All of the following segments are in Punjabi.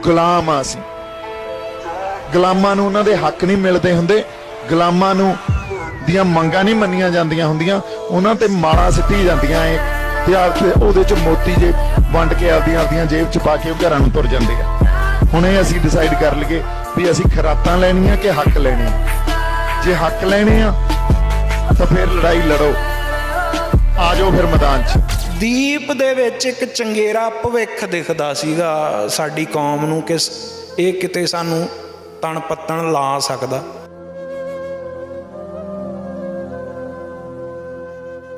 ਗੁਲਾਮ ਆ ਅਸੀਂ। ਗੁਲਾਮਾਂ ਨੂੰ ਉਹਨਾਂ ਦੇ ਹੱਕ ਨਹੀਂ ਮਿਲਦੇ ਹੁੰਦੇ, ਗੁਲਾਮਾਂ ਨੂੰ ਦੀਆਂ ਮੰਗਾਂ ਨਹੀਂ ਮੰਨੀਆਂ ਜਾਂਦੀਆਂ ਹੁੰਦੀਆਂ, ਉਹਨਾਂ ਤੇ ਮਾਲਾ ਸਿੱਟੀ ਜਾਂਦੀਆਂ ਏ ਤੇ ਉਹਦੇ ਚ ਮੋਤੀ ਜੇ ਵੰਡ ਕੇ ਆਪਦੀਆਂ ਜੇਬ ਚ ਪਾ ਕੇ ਉਹ ਘਰਾਂ ਨੂੰ ਤੁਰ ਜਾਂਦੇ ਆ। ਹੁਣ ਇਹ ਅਸੀਂ ਡਿਸਾਈਡ ਕਰ ਲਈਏ ਵੀ ਅਸੀਂ ਖਰਾਤਾਂ ਲੈਣੀਆਂ ਕਿ ਹੱਕ ਲੈਣੇ ਆ। ਜੇ ਹੱਕ ਲੈਣੇ ਆ ਤਾਂ ਫਿਰ ਲੜਾਈ ਲੜੋ, ਆ ਜਾਓ ਫਿਰ ਮੈਦਾਨ 'ਚ। ਦੀਪ ਦੇ ਵਿੱਚ ਇੱਕ ਚੰਗੇਰਾ ਭਵਿੱਖ ਦਿਖਦਾ ਸੀਗਾ ਸਾਡੀ ਕੌਮ ਨੂੰ ਕਿ ਇਹ ਕਿਤੇ ਸਾਨੂੰ ਤਣ ਪੱਤਣ ਲਾ ਸਕਦਾ।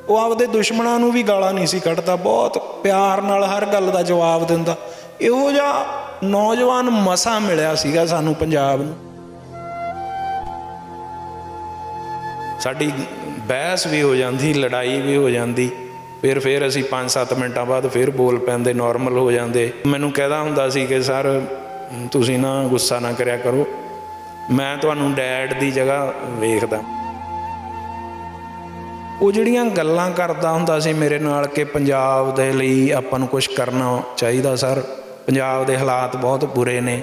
ਉਹ ਆਪਦੇ ਦੁਸ਼ਮਣਾਂ ਨੂੰ ਵੀ ਗਾਲਾਂ ਨਹੀਂ ਸੀ ਕੱਢਦਾ, ਬਹੁਤ ਪਿਆਰ ਨਾਲ ਹਰ ਗੱਲ ਦਾ ਜਵਾਬ ਦਿੰਦਾ। ਇਹੋ ਜਿਹਾ ਨੌਜਵਾਨ ਮਸਾਂ ਮਿਲਿਆ ਸੀਗਾ ਸਾਨੂੰ ਪੰਜਾਬ ਨੂੰ। ਸਾਡੀ ਬਹਿਸ ਵੀ ਹੋ ਜਾਂਦੀ, ਲੜਾਈ ਵੀ ਹੋ ਜਾਂਦੀ, ਫਿਰ ਅਸੀਂ 5-7 ਮਿੰਟਾਂ ਬਾਅਦ ਫਿਰ ਬੋਲ ਪੈਂਦੇ, ਨੋਰਮਲ ਹੋ ਜਾਂਦੇ। ਮੈਨੂੰ ਕਹਿਦਾ ਹੁੰਦਾ ਸੀ ਕਿ ਸਰ ਤੁਸੀਂ ਨਾ ਗੁੱਸਾ ਨਾ ਕਰਿਆ ਕਰੋ, ਮੈਂ ਤੁਹਾਨੂੰ ਡੈਡ ਦੀ ਜਗ੍ਹਾ ਵੇਖਦਾ। ਉਹ ਜਿਹੜੀਆਂ ਗੱਲਾਂ ਕਰਦਾ ਹੁੰਦਾ ਸੀ ਮੇਰੇ ਨਾਲ ਕਿ ਪੰਜਾਬ ਦੇ ਲਈ ਆਪਾਂ ਨੂੰ ਕੁਛ ਕਰਨਾ ਚਾਹੀਦਾ ਸਰ, ਪੰਜਾਬ ਦੇ ਹਾਲਾਤ ਬਹੁਤ ਬੁਰੇ ਨੇ।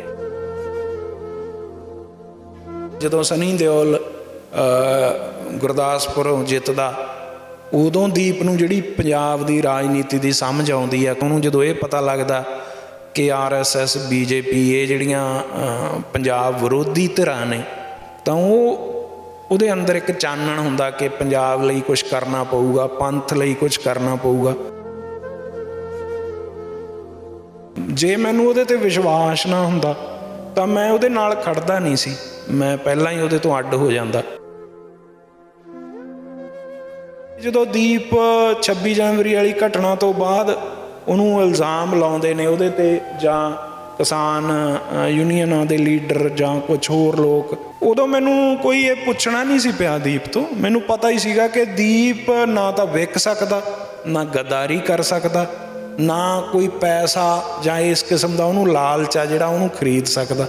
ਜਦੋਂ ਸਨੀ ਦਿਓਲ ਗੁਰਦਾਸਪੁਰੋਂ ਜਿੱਤਦਾ, ਉਦੋਂ ਦੀਪ ਨੂੰ ਜਿਹੜੀ ਪੰਜਾਬ ਦੀ ਰਾਜਨੀਤੀ ਦੀ ਸਮਝ ਆਉਂਦੀ ਆ। ਉਹਨੂੰ ਜਦੋਂ ਇਹ ਪਤਾ ਲੱਗਦਾ ਕਿ RSS BJP ਇਹ ਜਿਹੜੀਆਂ ਪੰਜਾਬ ਵਿਰੋਧੀ ਧਿਰਾਂ ਨੇ, ਤਾਂ ਉਹਦੇ ਅੰਦਰ ਇੱਕ ਚਾਨਣ ਹੁੰਦਾ ਕਿ ਪੰਜਾਬ ਲਈ ਕੁਛ ਕਰਨਾ ਪਊਗਾ, ਪੰਥ ਲਈ ਕੁਛ ਕਰਨਾ ਪਊਗਾ। ਜੇ ਮੈਨੂੰ ਉਹਦੇ 'ਤੇ ਵਿਸ਼ਵਾਸ ਨਾ ਹੁੰਦਾ ਤਾਂ ਮੈਂ ਉਹਦੇ ਨਾਲ ਖੜਦਾ ਨਹੀਂ ਸੀ, ਮੈਂ ਪਹਿਲਾਂ ਹੀ ਉਹਦੇ ਤੋਂ ਅੱਡ ਹੋ ਜਾਂਦਾ। ਜਦੋਂ ਦੀਪ 26 ਜਨਵਰੀ ਵਾਲੀ ਘਟਨਾ ਤੋਂ ਬਾਅਦ ਉਹਨੂੰ ਇਲਜ਼ਾਮ ਲਾਉਂਦੇ ਨੇ ਉਹਦੇ 'ਤੇ, ਜਾਂ ਕਿਸਾਨ ਯੂਨੀਅਨਾਂ ਦੇ ਲੀਡਰ ਜਾਂ ਕੁਛ ਹੋਰ ਲੋਕ, ਉਦੋਂ ਮੈਨੂੰ ਕੋਈ ਇਹ ਪੁੱਛਣਾ ਨਹੀਂ ਸੀ ਪਿਆ ਦੀਪ ਤੋਂ। ਮੈਨੂੰ ਪਤਾ ਹੀ ਸੀਗਾ ਕਿ ਦੀਪ ਨਾ ਤਾਂ ਵਿਕ ਸਕਦਾ, ਨਾ ਗੱਦਾਰੀ ਕਰ ਸਕਦਾ, ਨਾ ਕੋਈ ਪੈਸਾ ਜਾਂ ਇਸ ਕਿਸਮ ਦਾ ਉਹਨੂੰ ਲਾਲਚ ਆ ਜਿਹੜਾ ਉਹਨੂੰ ਖਰੀਦ ਸਕਦਾ।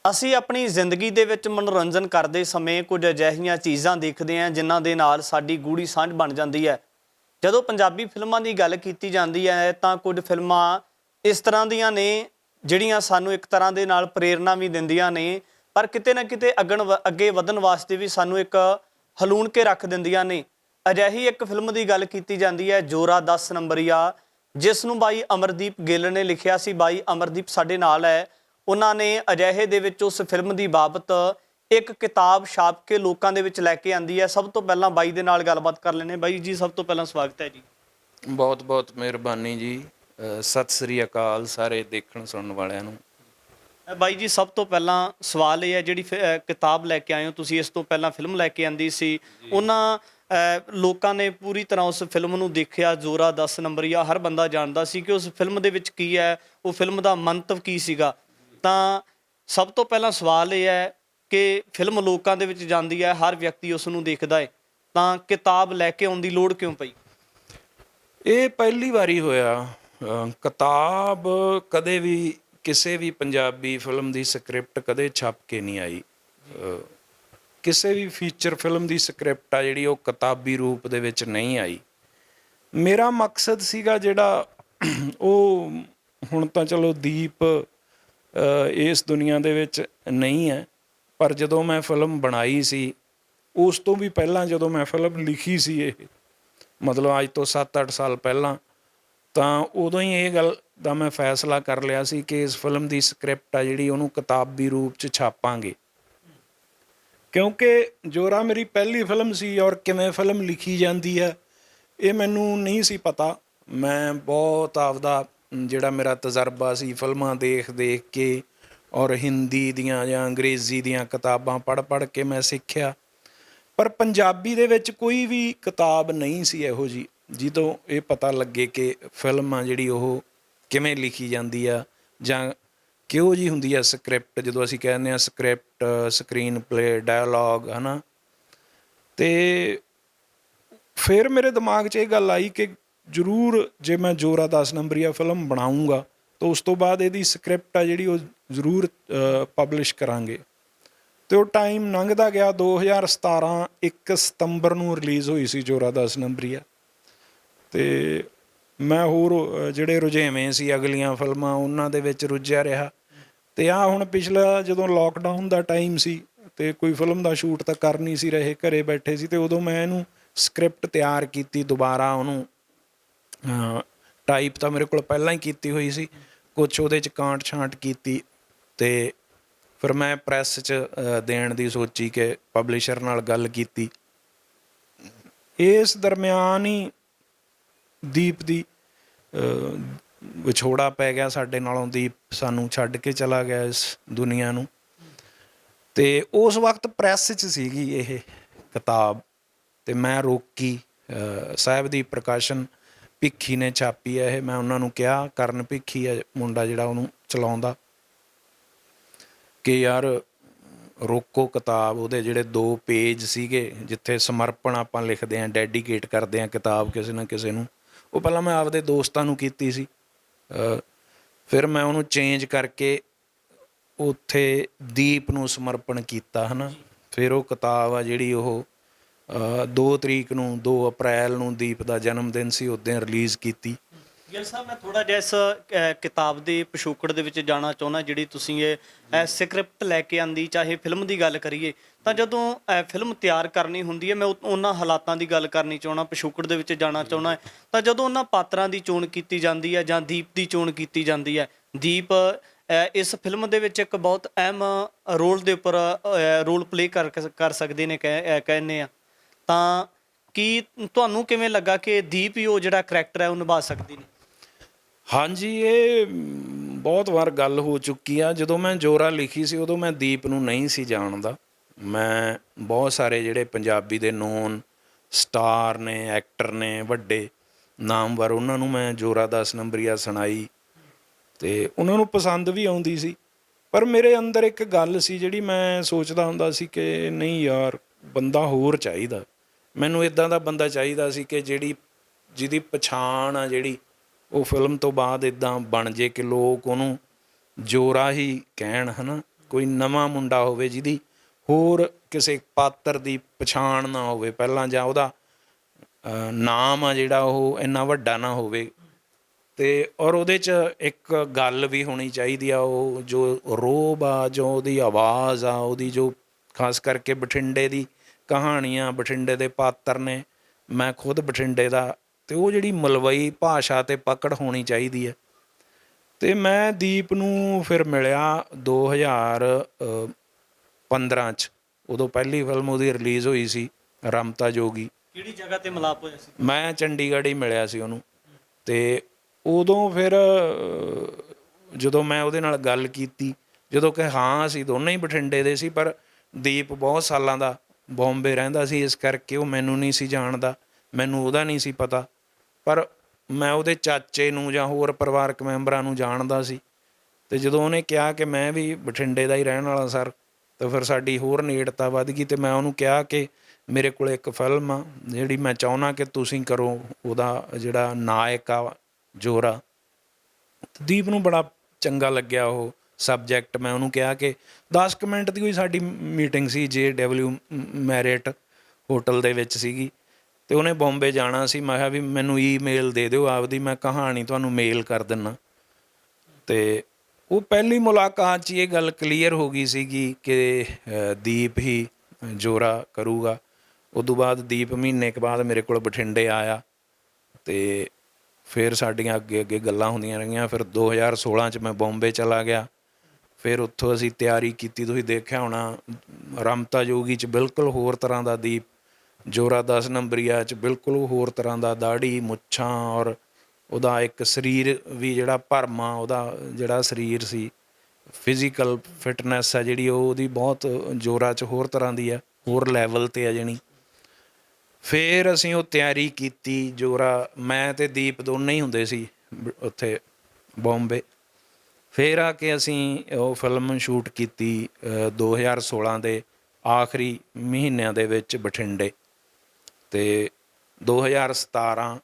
ਅਸੀਂ ਆਪਣੀ ਜ਼ਿੰਦਗੀ ਦੇ ਵਿੱਚ ਮਨੋਰੰਜਨ ਕਰਦੇ ਸਮੇਂ ਕੁਝ ਅਜਿਹੀਆਂ ਚੀਜ਼ਾਂ ਦੇਖਦੇ ਹਾਂ ਜਿਨ੍ਹਾਂ ਦੇ ਨਾਲ ਸਾਡੀ ਗੂੜੀ ਸਾਂਝ ਬਣ ਜਾਂਦੀ ਹੈ। ਜਦੋਂ ਪੰਜਾਬੀ ਫਿਲਮਾਂ ਦੀ ਗੱਲ ਕੀਤੀ ਜਾਂਦੀ ਹੈ ਤਾਂ ਕੁਝ ਫਿਲਮਾਂ ਇਸ ਤਰ੍ਹਾਂ ਦੀਆਂ ਨੇ ਜਿਹੜੀਆਂ ਸਾਨੂੰ ਇੱਕ ਤਰ੍ਹਾਂ ਦੇ ਨਾਲ ਪ੍ਰੇਰਨਾ ਵੀ ਦਿੰਦੀਆਂ ਨੇ, ਪਰ ਕਿਤੇ ਨਾ ਕਿਤੇ ਅੱਗੇ ਵਧਣ ਵਾਸਤੇ ਵੀ ਸਾਨੂੰ ਇੱਕ ਹਲੂਣ ਕੇ ਰੱਖ ਦਿੰਦੀਆਂ ਨੇ। ਅਜਿਹੀ ਇੱਕ ਫਿਲਮ ਦੀ ਗੱਲ ਕੀਤੀ ਜਾਂਦੀ ਹੈ ਜੋਰਾ 10 ਨੰਬਰੀਆ, ਜਿਸ ਨੂੰ ਬਾਈ ਅਮਰਦੀਪ ਗਿੱਲ ਨੇ ਲਿਖਿਆ ਸੀ। ਬਾਈ ਅਮਰਦੀਪ ਸਾਡੇ ਨਾਲ ਹੈ। ਉਹਨਾਂ ਨੇ ਅਜਿਹੇ ਦੇ ਵਿੱਚ ਉਸ ਫਿਲਮ ਦੀ ਬਾਬਤ ਇੱਕ ਕਿਤਾਬ ਛਾਪ ਕੇ ਲੋਕਾਂ ਦੇ ਵਿੱਚ ਲੈ ਕੇ ਆਂਦੀ ਹੈ। ਸਭ ਤੋਂ ਪਹਿਲਾਂ ਬਾਈ ਦੇ ਨਾਲ ਗੱਲਬਾਤ ਕਰ ਲੈਂਦੇ। ਬਾਈ ਜੀ ਸਭ ਤੋਂ ਪਹਿਲਾਂ ਸਵਾਗਤ ਹੈ ਜੀ। ਬਹੁਤ ਬਹੁਤ ਮਿਹਰਬਾਨੀ ਜੀ। ਸਤਿ ਸ੍ਰੀ ਅਕਾਲ ਸਾਰੇ ਦੇਖਣ ਸੁਣਨ ਵਾਲਿਆਂ ਨੂੰ। ਬਾਈ ਜੀ ਸਭ ਤੋਂ ਪਹਿਲਾਂ ਸਵਾਲ ਇਹ ਹੈ, ਜਿਹੜੀ ਕਿਤਾਬ ਲੈ ਕੇ ਆਏ ਹੋ ਤੁਸੀਂ, ਇਸ ਤੋਂ ਪਹਿਲਾਂ ਫਿਲਮ ਲੈ ਕੇ ਆਂਦੀ ਸੀ, ਉਹਨਾਂ ਲੋਕਾਂ ਨੇ ਪੂਰੀ ਤਰ੍ਹਾਂ ਉਸ ਫਿਲਮ ਨੂੰ ਦੇਖਿਆ, ਜੋਰਾ 10 ਨੰਬਰੀਆ, ਹਰ ਬੰਦਾ ਜਾਣਦਾ ਸੀ ਕਿ ਉਸ ਫਿਲਮ ਦੇ ਵਿੱਚ ਕੀ ਹੈ, ਉਹ ਫਿਲਮ ਦਾ ਮੰਤਵ ਕੀ ਸੀਗਾ। ਤਾਂ ਸਭ ਤੋਂ ਪਹਿਲਾਂ ਸਵਾਲ ਇਹ ਹੈ ਕਿ ਫਿਲਮ ਲੋਕਾਂ ਦੇ ਵਿੱਚ ਜਾਂਦੀ ਹੈ, ਹਰ ਵਿਅਕਤੀ ਉਸ ਨੂੰ ਦੇਖਦਾ ਹੈ, ਤਾਂ ਕਿਤਾਬ ਲੈ ਕੇ ਆਉਣ ਦੀ ਲੋੜ ਕਿਉਂ ਪਈ? ਇਹ ਪਹਿਲੀ ਵਾਰੀ ਹੋਇਆ। ਕਿਤਾਬ ਕਦੇ ਵੀ ਕਿਸੇ ਵੀ ਪੰਜਾਬੀ ਫਿਲਮ ਦੀ ਸਕ੍ਰਿਪਟ ਕਦੇ ਛਪ ਕੇ ਨਹੀਂ ਆਈ। ਕਿਸੇ ਵੀ ਫੀਚਰ ਫਿਲਮ ਦੀ ਸਕ੍ਰਿਪਟ ਆ ਜਿਹੜੀ ਉਹ ਕਿਤਾਬੀ ਰੂਪ ਦੇ ਵਿੱਚ ਨਹੀਂ ਆਈ। ਮੇਰਾ ਮਕਸਦ ਸੀਗਾ ਜਿਹੜਾ ਉਹ, ਹੁਣ ਤਾਂ ਚਲੋ ਦੀਪ ਇਸ ਦੁਨੀਆ ਦੇ ਵਿੱਚ ਨਹੀਂ ਹੈ, ਪਰ ਜਦੋਂ ਮੈਂ ਫਿਲਮ ਬਣਾਈ ਸੀ ਉਸ ਤੋਂ ਵੀ ਪਹਿਲਾਂ ਜਦੋਂ ਮੈਂ ਫਿਲਮ ਲਿਖੀ ਸੀ, ਇਹ ਮਤਲਬ ਅੱਜ ਤੋਂ 7-8 ਸਾਲ ਪਹਿਲਾਂ, ਤਾਂ ਉਦੋਂ ਹੀ ਇਹ ਗੱਲ ਦਾ ਮੈਂ ਫੈਸਲਾ ਕਰ ਲਿਆ ਸੀ ਕਿ ਇਸ ਫਿਲਮ ਦੀ ਸਕ੍ਰਿਪਟ ਆ ਜਿਹੜੀ ਉਹਨੂੰ ਕਿਤਾਬੀ ਰੂਪ 'ਚ ਛਾਪਾਂਗੇ। ਕਿਉਂਕਿ ਜੋਰਾ ਮੇਰੀ ਪਹਿਲੀ ਫਿਲਮ ਸੀ ਔਰ ਕਿਵੇਂ ਫਿਲਮ ਲਿਖੀ ਜਾਂਦੀ ਹੈ ਇਹ ਮੈਨੂੰ ਨਹੀਂ ਸੀ ਪਤਾ। ਮੈਂ ਬਹੁਤ ਆਪਦਾ ਜਿਹੜਾ ਮੇਰਾ ਤਜਰਬਾ ਸੀ ਫਿਲਮਾਂ ਦੇਖ ਦੇਖ ਕੇ ਔਰ ਹਿੰਦੀ ਦੀਆਂ ਜਾਂ ਅੰਗਰੇਜ਼ੀ ਦੀਆਂ ਕਿਤਾਬਾਂ ਪੜ੍ਹ ਕੇ ਮੈਂ ਸਿੱਖਿਆ, ਪਰ ਪੰਜਾਬੀ ਦੇ ਵਿੱਚ ਕੋਈ ਵੀ ਕਿਤਾਬ ਨਹੀਂ ਸੀ ਇਹੋ ਜਿਹੀ ਜਿਹਤੋਂ ਇਹ ਪਤਾ ਲੱਗੇ ਕਿ ਫਿਲਮ ਆ ਜਿਹੜੀ ਉਹ ਕਿਵੇਂ ਲਿਖੀ ਜਾਂਦੀ ਆ ਜਾਂ ਕਿਹੋ ਜਿਹੀ ਹੁੰਦੀ ਆ ਸਕ੍ਰਿਪਟ। ਜਦੋਂ ਅਸੀਂ ਕਹਿੰਦੇ ਹਾਂ ਸਕ੍ਰਿਪਟ, ਸਕਰੀਨ ਪਲੇ, ਡਾਇਲੋਗ, ਹੈ ਨਾ। ਅਤੇ ਫਿਰ ਮੇਰੇ ਦਿਮਾਗ 'ਚ ਇਹ ਗੱਲ ਆਈ ਕਿ ਜ਼ਰੂਰ ਜੇ ਮੈਂ ਜੋਰਾ 10 ਨੰਬਰੀਆ ਫਿਲਮ ਬਣਾਊਂਗਾ ਤਾਂ ਉਸ ਤੋਂ ਬਾਅਦ ਇਹਦੀ ਸਕ੍ਰਿਪਟ ਆ ਜਿਹੜੀ ਉਹ ਜ਼ਰੂਰ ਪਬਲਿਸ਼ ਕਰਾਂਗੇ। ਅਤੇ ਉਹ ਟਾਈਮ ਲੰਘਦਾ ਗਿਆ। 2017 1 ਸਤੰਬਰ ਨੂੰ ਰਿਲੀਜ਼ ਹੋਈ ਸੀ ਜੋਰਾ 10 ਨੰਬਰੀਆ। ਤੇ ਮੈਂ ਹੋਰ ਜਿਹੜੇ ਰੁਝੇਵੇਂ ਸੀ ਅਗਲੀਆਂ ਫਿਲਮਾਂ ਉਹਨਾਂ ਦੇ ਵਿੱਚ ਰੁੱਝਿਆ ਰਿਹਾ। ਤੇ ਆ ਹੁਣ ਪਿਛਲਾ ਜਦੋਂ ਲੋਕਡਾਊਨ ਦਾ ਟਾਈਮ ਸੀ ਤੇ ਕੋਈ ਫਿਲਮ ਦਾ ਸ਼ੂਟ ਤਾਂ ਕਰ ਨਹੀਂ ਸੀ ਰਹੇ, ਘਰੇ ਬੈਠੇ ਸੀ, ਤੇ ਉਦੋਂ ਮੈਂ ਇਹਨੂੰ ਸਕ੍ਰਿਪਟ ਤਿਆਰ ਕੀਤੀ ਦੁਬਾਰਾ, ਉਹਨੂੰ ਟਾਈਪ ਤਾਂ ਮੇਰੇ ਕੋਲ ਪਹਿਲਾਂ ਹੀ ਕੀਤੀ ਹੋਈ ਸੀ, ਕੁਛ ਉਹਦੇ 'ਚ ਕਾਂਟ ਛਾਂਟ ਕੀਤੀ ਤੇ ਫਿਰ ਮੈਂ ਪ੍ਰੈਸ 'ਚ ਦੇਣ ਦੀ ਸੋਚੀ ਕਿ ਪਬਲਿਸ਼ਰ ਨਾਲ ਗੱਲ ਕੀਤੀ। ਇਸ ਦਰਮਿਆਨ ਹੀ ਦੀਪ ਦੀ ਵਿਛੋੜਾ ਪੈ ਗਿਆ ਸਾਡੇ ਨਾਲੋਂ, ਦੀਪ ਸਾਨੂੰ ਛੱਡ ਕੇ ਚਲਾ ਗਿਆ ਇਸ ਦੁਨੀਆ ਨੂੰ। ਤੇ ਉਸ ਵਕਤ ਪ੍ਰੈਸ 'ਚ ਸੀਗੀ ਇਹ ਕਿਤਾਬ ਤੇ ਮੈਂ ਰੋਕੀ, ਸਾਹਿਬਦੀਪ ਪ੍ਰਕਾਸ਼ਨ ਭਿੱਖੀ ਨੇ ਛਾਪੀ ਹੈ ਇਹ। ਮੈਂ ਉਹਨਾਂ ਨੂੰ ਕਿਹਾ, ਕਰਨ ਭਿੱਖੀ ਹੈ ਮੁੰਡਾ ਜਿਹੜਾ ਉਹਨੂੰ ਚਲਾਉਂਦਾ, ਕਿ ਯਾਰ ਰੋਕੋ ਕਿਤਾਬ। ਉਹਦੇ ਜਿਹੜੇ 2 ਪੇਜ ਸੀਗੇ ਜਿੱਥੇ ਸਮਰਪਣ ਆਪਾਂ ਲਿਖਦੇ ਹਾਂ, ਡੈਡੀਕੇਟ ਕਰਦੇ ਹਾਂ ਕਿਤਾਬ ਕਿਸੇ ਨਾ ਕਿਸੇ ਨੂੰ, ਉਹ ਪਹਿਲਾਂ ਮੈਂ ਆਪਦੇ ਦੋਸਤਾਂ ਨੂੰ ਕੀਤੀ ਸੀ, ਫਿਰ ਮੈਂ ਉਹਨੂੰ ਚੇਂਜ ਕਰਕੇ ਉੱਥੇ ਦੀਪ ਨੂੰ ਸਮਰਪਣ ਕੀਤਾ, ਹੈ ਨਾ। ਫਿਰ ਉਹ ਕਿਤਾਬ ਆ ਜਿਹੜੀ ਉਹ 2 ਤਰੀਕ ਨੂੰ, 2 ਅਪ੍ਰੈਲ ਨੂੰ ਦੀਪ ਦਾ ਜਨਮ ਦਿਨ ਸੀ, ਉਸ ਦਿਨ ਰਿਲੀਜ਼ ਕੀਤੀ। ਗਿੱਲ ਸਾਹਿਬ, ਮੈਂ ਥੋੜ੍ਹਾ ਜਿਹਾ ਇਸ ਕਿਤਾਬ ਦੇ ਪਿਛੋਕੜ ਦੇ ਵਿੱਚ ਜਾਣਾ ਚਾਹੁੰਦਾ। ਜਿਹੜੀ ਤੁਸੀਂ ਇਹ ਸਕ੍ਰਿਪਟ ਲੈ ਕੇ ਆਂਦੀ, ਚਾਹੇ ਫਿਲਮ ਦੀ ਗੱਲ ਕਰੀਏ ਤਾਂ ਜਦੋਂ ਫਿਲਮ ਤਿਆਰ ਕਰਨੀ ਹੁੰਦੀ ਹੈ, ਮੈਂ ਉਹਨਾਂ ਹਾਲਾਤਾਂ ਦੀ ਗੱਲ ਕਰਨੀ ਚਾਹੁੰਦਾ, ਪਿਛੋਕੜ ਦੇ ਵਿੱਚ ਜਾਣਾ ਚਾਹੁੰਦਾ। ਤਾਂ ਜਦੋਂ ਉਹਨਾਂ ਪਾਤਰਾਂ ਦੀ ਚੋਣ ਕੀਤੀ ਜਾਂਦੀ ਹੈ ਜਾਂ ਦੀਪ ਦੀ ਚੋਣ ਕੀਤੀ ਜਾਂਦੀ ਹੈ, ਦੀਪ ਇਸ ਫਿਲਮ ਦੇ ਵਿੱਚ ਇੱਕ ਬਹੁਤ ਅਹਿਮ ਰੋਲ ਦੇ ਉੱਪਰ ਰੋਲ ਪਲੇ ਕਰ ਸਕਦੇ ਨੇ ਕਹਿੰਦੇ ਆ, ਤਾਂ ਕੀ ਤੁਹਾਨੂੰ ਕਿਵੇਂ ਲੱਗਾ ਕਿ ਦੀਪ ਹੀ ਉਹ ਜਿਹੜਾ ਕਰੈਕਟਰ ਹੈ ਉਹ ਨਿਭਾ ਸਕਦੀ ਨੇ? ਹਾਂਜੀ, ਇਹ ਬਹੁਤ ਵਾਰ ਗੱਲ ਹੋ ਚੁੱਕੀ ਆ। ਜਦੋਂ ਮੈਂ ਜੋਰਾ ਲਿਖੀ ਸੀ ਉਦੋਂ ਮੈਂ ਦੀਪ ਨੂੰ ਨਹੀਂ ਸੀ ਜਾਣਦਾ। ਮੈਂ ਬਹੁਤ ਸਾਰੇ ਜਿਹੜੇ ਪੰਜਾਬੀ ਦੇ ਨੋਨ ਸਟਾਰ ਨੇ, ਐਕਟਰ ਨੇ ਵੱਡੇ ਨਾਮਵਰ, ਉਹਨਾਂ ਨੂੰ ਮੈਂ ਜੋਰਾ 10 ਨੰਬਰੀਆ ਸੁਣਾਈ ਅਤੇ ਉਹਨਾਂ ਨੂੰ ਪਸੰਦ ਵੀ ਆਉਂਦੀ ਸੀ। ਪਰ ਮੇਰੇ ਅੰਦਰ ਇੱਕ ਗੱਲ ਸੀ ਜਿਹੜੀ ਮੈਂ ਸੋਚਦਾ ਹੁੰਦਾ ਸੀ ਕਿ ਨਹੀਂ ਯਾਰ, ਬੰਦਾ ਹੋਰ ਚਾਹੀਦਾ ਮੈਨੂੰ, ਇੱਦਾਂ ਦਾ ਬੰਦਾ ਚਾਹੀਦਾ ਸੀ ਕਿ ਜਿਹਦੀ ਪਛਾਣ ਆ ਜਿਹੜੀ ਉਹ ਫਿਲਮ ਤੋਂ ਬਾਅਦ ਇੱਦਾਂ ਬਣ ਜੇ ਕਿ ਲੋਕ ਉਹਨੂੰ ਜੋਰਾ ਹੀ ਕਹਿਣ, ਹੈ ਨਾ। ਕੋਈ ਨਵਾਂ ਮੁੰਡਾ ਹੋਵੇ ਜਿਹਦੀ ਹੋਰ ਕਿਸੇ ਪਾਤਰ ਦੀ ਪਛਾਣ ਨਾ ਹੋਵੇ ਪਹਿਲਾਂ, ਜਾਂ ਉਹਦਾ ਨਾਮ ਆ ਜਿਹੜਾ ਉਹ ਇੰਨਾ ਵੱਡਾ ਨਾ ਹੋਵੇ। ਅਤੇ ਔਰ ਉਹਦੇ 'ਚ ਇੱਕ ਗੱਲ ਵੀ ਹੋਣੀ ਚਾਹੀਦੀ ਆ, ਉਹ ਜੋ ਰੋਹਬ ਆ, ਜੋ ਉਹਦੀ ਆਵਾਜ਼ ਆ, ਉਹਦੀ ਜੋ ਖਾਸ ਕਰਕੇ ਬਠਿੰਡੇ ਦੀ ਕਹਾਣੀਆਂ, ਬਠਿੰਡੇ ਦੇ ਪਾਤਰ ਨੇ, ਮੈਂ ਖੁਦ ਬਠਿੰਡੇ ਦਾ, ਅਤੇ ਉਹ ਜਿਹੜੀ ਮਲਵਈ ਭਾਸ਼ਾ 'ਤੇ ਪਕੜ ਹੋਣੀ ਚਾਹੀਦੀ ਹੈ। ਅਤੇ ਮੈਂ ਦੀਪ ਨੂੰ ਫਿਰ ਮਿਲਿਆ 2015 'ਚ, ਉਦੋਂ ਪਹਿਲੀ ਫਿਲਮ ਉਹਦੀ ਰਿਲੀਜ਼ ਹੋਈ ਸੀ ਰਮਤਾ ਜੋਗੀ। ਕਿਹੜੀ ਜਗ੍ਹਾ 'ਤੇ ਮਿਲਾਪ ਹੋਇਆ ਸੀ? ਮੈਂ ਚੰਡੀਗੜ੍ਹ ਹੀ ਮਿਲਿਆ ਸੀ ਉਹਨੂੰ। ਅਤੇ ਉਦੋਂ ਫਿਰ ਜਦੋਂ ਮੈਂ ਉਹਦੇ ਨਾਲ ਗੱਲ ਕੀਤੀ, ਜਦੋਂ ਕਿ ਹਾਂ ਅਸੀਂ ਦੋਨੇ ਹੀ ਬਠਿੰਡੇ ਦੇ ਸੀ, ਪਰ ਦੀਪ ਬਹੁਤ ਸਾਲਾਂ ਦਾ ਬੋਂਬੇ ਰਹਿੰਦਾ ਸੀ, ਇਸ ਕਰਕੇ ਉਹ ਮੈਨੂੰ ਨਹੀਂ ਸੀ ਜਾਣਦਾ, ਮੈਨੂੰ ਉਹਦਾ ਨਹੀਂ ਸੀ ਪਤਾ। ਪਰ ਮੈਂ ਉਹਦੇ ਚਾਚੇ ਨੂੰ ਜਾਂ ਹੋਰ ਪਰਿਵਾਰਕ ਮੈਂਬਰਾਂ ਨੂੰ ਜਾਣਦਾ ਸੀ। ਅਤੇ ਜਦੋਂ ਉਹਨੇ ਕਿਹਾ ਕਿ ਮੈਂ ਵੀ ਬਠਿੰਡੇ ਦਾ ਹੀ ਰਹਿਣ ਵਾਲਾ ਸਰ, ਤਾਂ ਫਿਰ ਸਾਡੀ ਹੋਰ ਨੇੜਤਾ ਵੱਧ ਗਈ। ਅਤੇ ਮੈਂ ਉਹਨੂੰ ਕਿਹਾ ਕਿ ਮੇਰੇ ਕੋਲ ਇੱਕ ਫਿਲਮ ਆ ਜਿਹੜੀ ਮੈਂ ਚਾਹੁੰਦਾ ਕਿ ਤੁਸੀਂ ਕਰੋ, ਉਹਦਾ ਜਿਹੜਾ ਨਾਇਕ ਆ ਜੋਰਾ। ਦੀਪ ਨੂੰ ਬੜਾ ਚੰਗਾ ਲੱਗਿਆ ਉਹ ਸਬਜੈਕਟ। ਮੈਂ ਉਹਨੂੰ ਕਿਹਾ ਕਿ 10 ਕੁ ਮਿੰਟ ਦੀ ਕੋਈ ਸਾਡੀ ਮੀਟਿੰਗ ਸੀ, JW ਮੈਰਿਟ ਹੋਟਲ ਦੇ ਵਿੱਚ ਸੀਗੀ, ਅਤੇ ਉਹਨੇ ਬੋਂਬੇ ਜਾਣਾ ਸੀ। ਮੈਂ ਕਿਹਾ ਵੀ ਮੈਨੂੰ ਈਮੇਲ ਦੇ ਦਿਓ ਆਪਦੀ, ਮੈਂ ਕਹਾਣੀ ਤੁਹਾਨੂੰ ਮੇਲ ਕਰ ਦਿੰਦਾ। ਅਤੇ ਉਹ ਪਹਿਲੀ ਮੁਲਾਕਾਤ 'ਚ ਇਹ ਗੱਲ ਕਲੀਅਰ ਹੋ ਗਈ ਸੀਗੀ ਕਿ ਦੀਪ ਹੀ ਜੋਰਾ ਕਰੂਗਾ। ਉਦੋਂ ਬਾਅਦ ਦੀਪ ਮਹੀਨੇ ਕੁ ਬਾਅਦ ਮੇਰੇ ਕੋਲ ਬਠਿੰਡੇ ਆਇਆ ਅਤੇ ਫਿਰ ਸਾਡੀਆਂ ਅੱਗੇ ਗੱਲਾਂ ਹੁੰਦੀਆਂ ਰਹੀਆਂ। ਫਿਰ 2016 'ਚ ਮੈਂ ਬੋਂਬੇ ਚਲਾ ਗਿਆ। ਫਿਰ ਉੱਥੋਂ ਅਸੀਂ ਤਿਆਰੀ ਕੀਤੀ, ਤੁਸੀਂ ਦੇਖਿਆ ਹੋਣਾ ਰਮਤਾ ਜੋਗੀ 'ਚ ਬਿਲਕੁਲ ਹੋਰ ਤਰ੍ਹਾਂ ਦਾ ਦੀਪ, ਜੋਰਾ 10 ਨੰਬਰੀਆ 'ਚ ਬਿਲਕੁਲ ਹੋਰ ਤਰ੍ਹਾਂ ਦਾ, ਦਾੜ੍ਹੀ ਮੁੱਛਾਂ, ਔਰ ਉਹਦਾ ਇੱਕ ਸਰੀਰ ਵੀ ਜਿਹੜਾ ਭਰਮਾ, ਉਹਦਾ ਜਿਹੜਾ ਸਰੀਰ ਸੀ, ਫਿਜ਼ੀਕਲ ਫਿਟਨੈਸ ਆ ਜਿਹੜੀ ਉਹਦੀ ਬਹੁਤ ਜੋਰਾ 'ਚ ਹੋਰ ਤਰ੍ਹਾਂ ਦੀ ਆ, ਹੋਰ ਲੈਵਲ 'ਤੇ ਆ ਜਾਣੀ। ਫਿਰ ਅਸੀਂ ਉਹ ਤਿਆਰੀ ਕੀਤੀ ਜੋਰਾ, ਮੈਂ ਅਤੇ ਦੀਪ ਦੋਨੇ ਹੀ ਹੁੰਦੇ ਸੀ ਉੱਥੇ ਬੋਂਬੇ। ਫਿਰ ਆ ਕੇ ਅਸੀਂ ਉਹ ਫਿਲਮ ਸ਼ੂਟ ਕੀਤੀ 2016 ਦੇ ਆਖਰੀ ਮਹੀਨਿਆਂ ਦੇ ਵਿੱਚ ਬਠਿੰਡੇ, ਅਤੇ 2017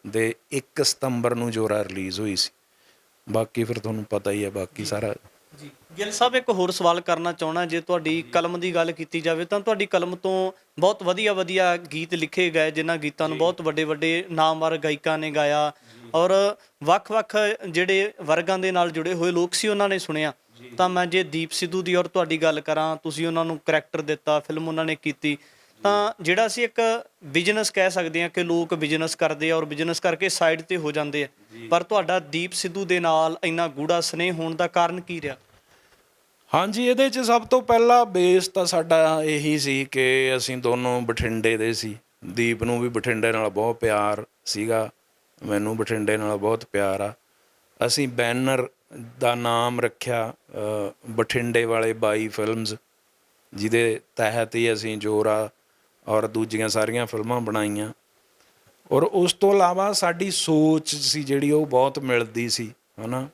ਦੇ 1 ਸਤੰਬਰ ਨੂੰ ਜੋਰਾ ਰਿਲੀਜ਼ ਹੋਈ ਸੀ। ਬਾਕੀ ਫਿਰ ਤੁਹਾਨੂੰ ਪਤਾ ਹੀ ਹੈ ਬਾਕੀ ਸਾਰਾ। ਜੀ ਗਿੱਲ ਸਾਹਿਬ, ਇੱਕ ਹੋਰ ਸਵਾਲ ਕਰਨਾ ਚਾਹਣਾ, ਜੇ ਤੁਹਾਡੀ ਕਲਮ ਦੀ ਗੱਲ ਕੀਤੀ ਜਾਵੇ ਤਾਂ ਤੁਹਾਡੀ ਕਲਮ ਤੋਂ ਬਹੁਤ ਵਧੀਆ ਵਧੀਆ ਗੀਤ ਲਿਖੇ ਗਏ, ਜਿਨ੍ਹਾਂ ਗੀਤਾਂ ਨੂੰ ਬਹੁਤ ਵੱਡੇ ਵੱਡੇ ਨਾਮਵਰ ਗਾਇਕਾਂ ਨੇ ਗਾਇਆ ਔਰ ਵੱਖ-ਵੱਖ ਜਿਹੜੇ ਵਰਗਾਂ ਦੇ ਨਾਲ ਜੁੜੇ ਹੋਏ ਲੋਕ ਸੀ ਉਹਨਾਂ ਨੇ ਸੁਣਿਆ। ਤਾਂ ਮੈਂ ਜੇ ਦੀਪ ਸਿੱਧੂ ਦੀ ਔਰ ਤੁਹਾਡੀ ਗੱਲ ਕਰਾਂ, ਤੁਸੀਂ ਉਹਨਾਂ ਨੂੰ ਕਰੈਕਟਰ ਦਿੱਤਾ, ਫਿਲਮ ਉਹਨਾਂ ਨੇ ਕੀਤੀ, ਤਾਂ ਜਿਹੜਾ ਅਸੀਂ ਇੱਕ ਬਿਜ਼ਨਸ ਕਹਿ ਸਕਦੇ ਹਾਂ ਕਿ ਲੋਕ ਬਿਜ਼ਨਸ ਕਰਦੇ ਆ ਔਰ ਬਿਜ਼ਨਸ ਕਰਕੇ ਸਾਈਡ ਤੇ ਹੋ ਜਾਂਦੇ ਆ, ਪਰ ਤੁਹਾਡਾ ਦੀਪ ਸਿੱਧੂ ਦੇ ਨਾਲ ਇੰਨਾ ਗੂੜਾ ਸਨੇਹ ਹੋਣ ਦਾ ਕਾਰਨ ਕੀ ਰਿਹਾ? ਹਾਂਜੀ, ਇਹਦੇ 'ਚ ਸਭ ਤੋਂ ਪਹਿਲਾ ਬੇਸ ਤਾਂ ਸਾਡਾ ਇਹੀ ਸੀ ਕਿ ਅਸੀਂ ਦੋਨੋਂ ਬਠਿੰਡੇ ਦੇ ਸੀ। ਦੀਪ ਨੂੰ ਵੀ ਬਠਿੰਡੇ ਨਾਲ ਬਹੁਤ ਪਿਆਰ ਸੀਗਾ, ਮੈਨੂੰ ਬਠਿੰਡੇ ਨਾਲ ਬਹੁਤ ਪਿਆਰ ਆ। ਅਸੀਂ ਬੈਨਰ ਦਾ ਨਾਮ ਰੱਖਿਆ ਬਠਿੰਡੇ ਵਾਲੇ 22 ਫਿਲਮਸ, ਜਿਹਦੇ ਤਹਿਤ ਹੀ ਅਸੀਂ ਜੋਰਾ ਔਰ ਦੂਜੀਆਂ ਸਾਰੀਆਂ ਫਿਲਮਾਂ ਬਣਾਈਆਂ। ਔਰ ਉਸ ਤੋਂ ਇਲਾਵਾ ਸਾਡੀ ਸੋਚ ਸੀ ਜਿਹੜੀ ਉਹ ਬਹੁਤ ਮਿਲਦੀ ਸੀ, ਹੈ ਨਾ।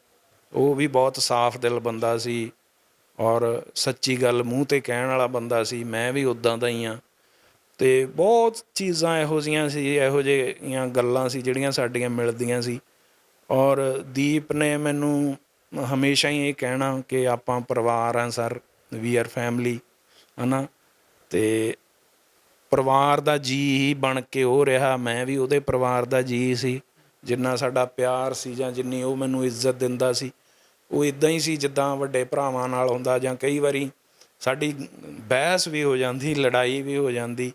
ਉਹ ਵੀ ਬਹੁਤ ਸਾਫ਼ ਦਿਲ ਬੰਦਾ ਸੀ ਔਰ ਸੱਚੀ ਗੱਲ ਮੂੰਹ 'ਤੇ ਕਹਿਣ ਵਾਲਾ ਬੰਦਾ ਸੀ। ਮੈਂ ਵੀ ਉੱਦਾਂ ਦਾ ਹੀ ਹਾਂ। ਅਤੇ ਬਹੁਤ ਚੀਜ਼ਾਂ ਇਹੋ ਜਿਹੀਆਂ ਸੀ, ਇਹੋ ਜਿਹੀਆਂ ਗੱਲਾਂ ਸੀ ਜਿਹੜੀਆਂ ਸਾਡੀਆਂ ਮਿਲਦੀਆਂ ਸੀ। ਔਰ ਦੀਪ ਨੇ ਮੈਨੂੰ ਹਮੇਸ਼ਾ ਹੀ ਇਹ ਕਹਿਣਾ ਕਿ ਆਪਾਂ ਪਰਿਵਾਰ ਹਾਂ ਸਰ, ਵੀ ਆਰ ਫੈਮਿਲੀ, ਹੈ ਨਾ। ਅਤੇ ਪਰਿਵਾਰ ਦਾ ਜੀਅ ਹੀ ਬਣ ਕੇ ਉਹ ਰਿਹਾ, ਮੈਂ ਵੀ ਉਹਦੇ ਪਰਿਵਾਰ ਦਾ ਜੀਅ ਸੀ। ਜਿੰਨਾ ਸਾਡਾ ਪਿਆਰ ਸੀ ਜਾਂ ਜਿੰਨੀ ਉਹ ਮੈਨੂੰ ਇੱਜ਼ਤ ਦਿੰਦਾ ਸੀ, ਉਹ ਇੱਦਾਂ ਹੀ ਸੀ ਜਿੱਦਾਂ ਵੱਡੇ ਭਰਾਵਾਂ ਨਾਲ ਹੁੰਦਾ। ਜਾਂ ਕਈ ਵਾਰੀ ਸਾਡੀ ਬਹਿਸ ਵੀ ਹੋ ਜਾਂਦੀ, ਲੜਾਈ ਵੀ ਹੋ ਜਾਂਦੀ,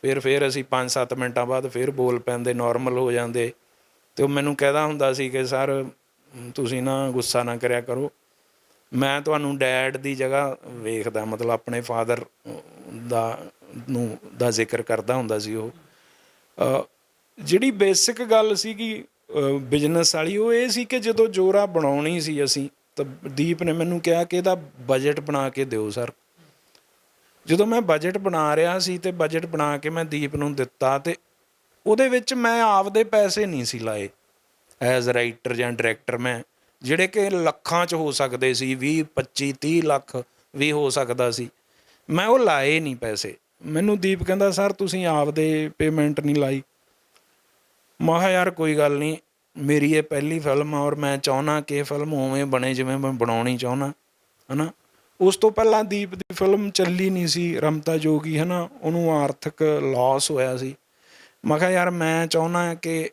ਫਿਰ ਅਸੀਂ 5-7 ਮਿੰਟਾਂ ਬਾਅਦ ਫਿਰ ਬੋਲ ਪੈਂਦੇ, ਨੋਰਮਲ ਹੋ ਜਾਂਦੇ। ਅਤੇ ਉਹ ਮੈਨੂੰ ਕਹਿੰਦਾ ਹੁੰਦਾ ਸੀ ਕਿ ਸਰ ਤੁਸੀਂ ਨਾ ਗੁੱਸਾ ਨਾ ਕਰਿਆ ਕਰੋ, ਮੈਂ ਤੁਹਾਨੂੰ ਡੈਡ ਦੀ ਜਗ੍ਹਾ ਵੇਖਦਾ, ਮਤਲਬ ਆਪਣੇ ਫਾਦਰ ਦਾ ਜ਼ਿਕਰ ਕਰਦਾ ਹੁੰਦਾ ਸੀ ਉਹ। ਜਿਹੜੀ ਬੇਸਿਕ ਗੱਲ ਸੀਗੀ ਬਿਜ਼ਨਸ ਵਾਲੀ, ਉਹ ਇਹ ਸੀ ਕਿ ਜਦੋਂ ਜੋਰਾ ਬਣਾਉਣੀ ਸੀ ਅਸੀਂ, ਤਾਂ ਦੀਪ ਨੇ ਮੈਨੂੰ ਕਿਹਾ ਕਿ ਇਹਦਾ ਬਜਟ ਬਣਾ ਕੇ ਦਿਓ ਸਰ। ਜਦੋਂ ਮੈਂ ਬਜਟ ਬਣਾ ਰਿਹਾ ਸੀ ਅਤੇ ਬਜਟ ਬਣਾ ਕੇ ਮੈਂ ਦੀਪ ਨੂੰ ਦਿੱਤਾ, ਅਤੇ ਉਹਦੇ ਵਿੱਚ ਮੈਂ ਆਪਦੇ ਪੈਸੇ ਨਹੀਂ ਸੀ ਲਾਏ ਐਜ਼ ਰਾਈਟਰ ਜਾਂ ਡਾਇਰੈਕਟਰ, ਮੈਂ ਜਿਹੜੇ ਕਿ ਲੱਖਾਂ 'ਚ ਹੋ ਸਕਦੇ ਸੀ, 20-25-30 ਲੱਖ ਵੀ ਹੋ ਸਕਦਾ ਸੀ, ਮੈਂ ਉਹ ਲਾਏ ਨਹੀਂ ਪੈਸੇ। ਮੈਨੂੰ ਦੀਪ ਕਹਿੰਦਾ ਸਰ ਤੁਸੀਂ ਆਪਦੇ ਪੇਮੈਂਟ ਨਹੀਂ ਲਾਈ। ਮੈਂ ਕਿਹਾ ਯਾਰ ਕੋਈ ਗੱਲ ਨਹੀਂ, ਮੇਰੀ ਇਹ ਪਹਿਲੀ ਫਿਲਮ ਆ ਔਰ ਮੈਂ ਚਾਹੁੰਦਾ ਕਿ ਇਹ ਫਿਲਮ ਉਵੇਂ ਬਣੇ ਜਿਵੇਂ ਮੈਂ ਬਣਾਉਣੀ ਚਾਹੁੰਦਾ, ਹੈ ਨਾ। ਉਸ ਤੋਂ ਪਹਿਲਾਂ ਦੀਪ ਦੀ ਫਿਲਮ ਚੱਲੀ ਨਹੀਂ ਸੀ, ਰਮਤਾ ਜੋਗੀ, ਹੈ ਨਾ, ਉਹਨੂੰ ਆਰਥਿਕ ਲੋਸ ਹੋਇਆ ਸੀ। ਮੈਂ ਕਿਹਾ ਯਾਰ ਮੈਂ ਚਾਹੁੰਦਾ ਕਿ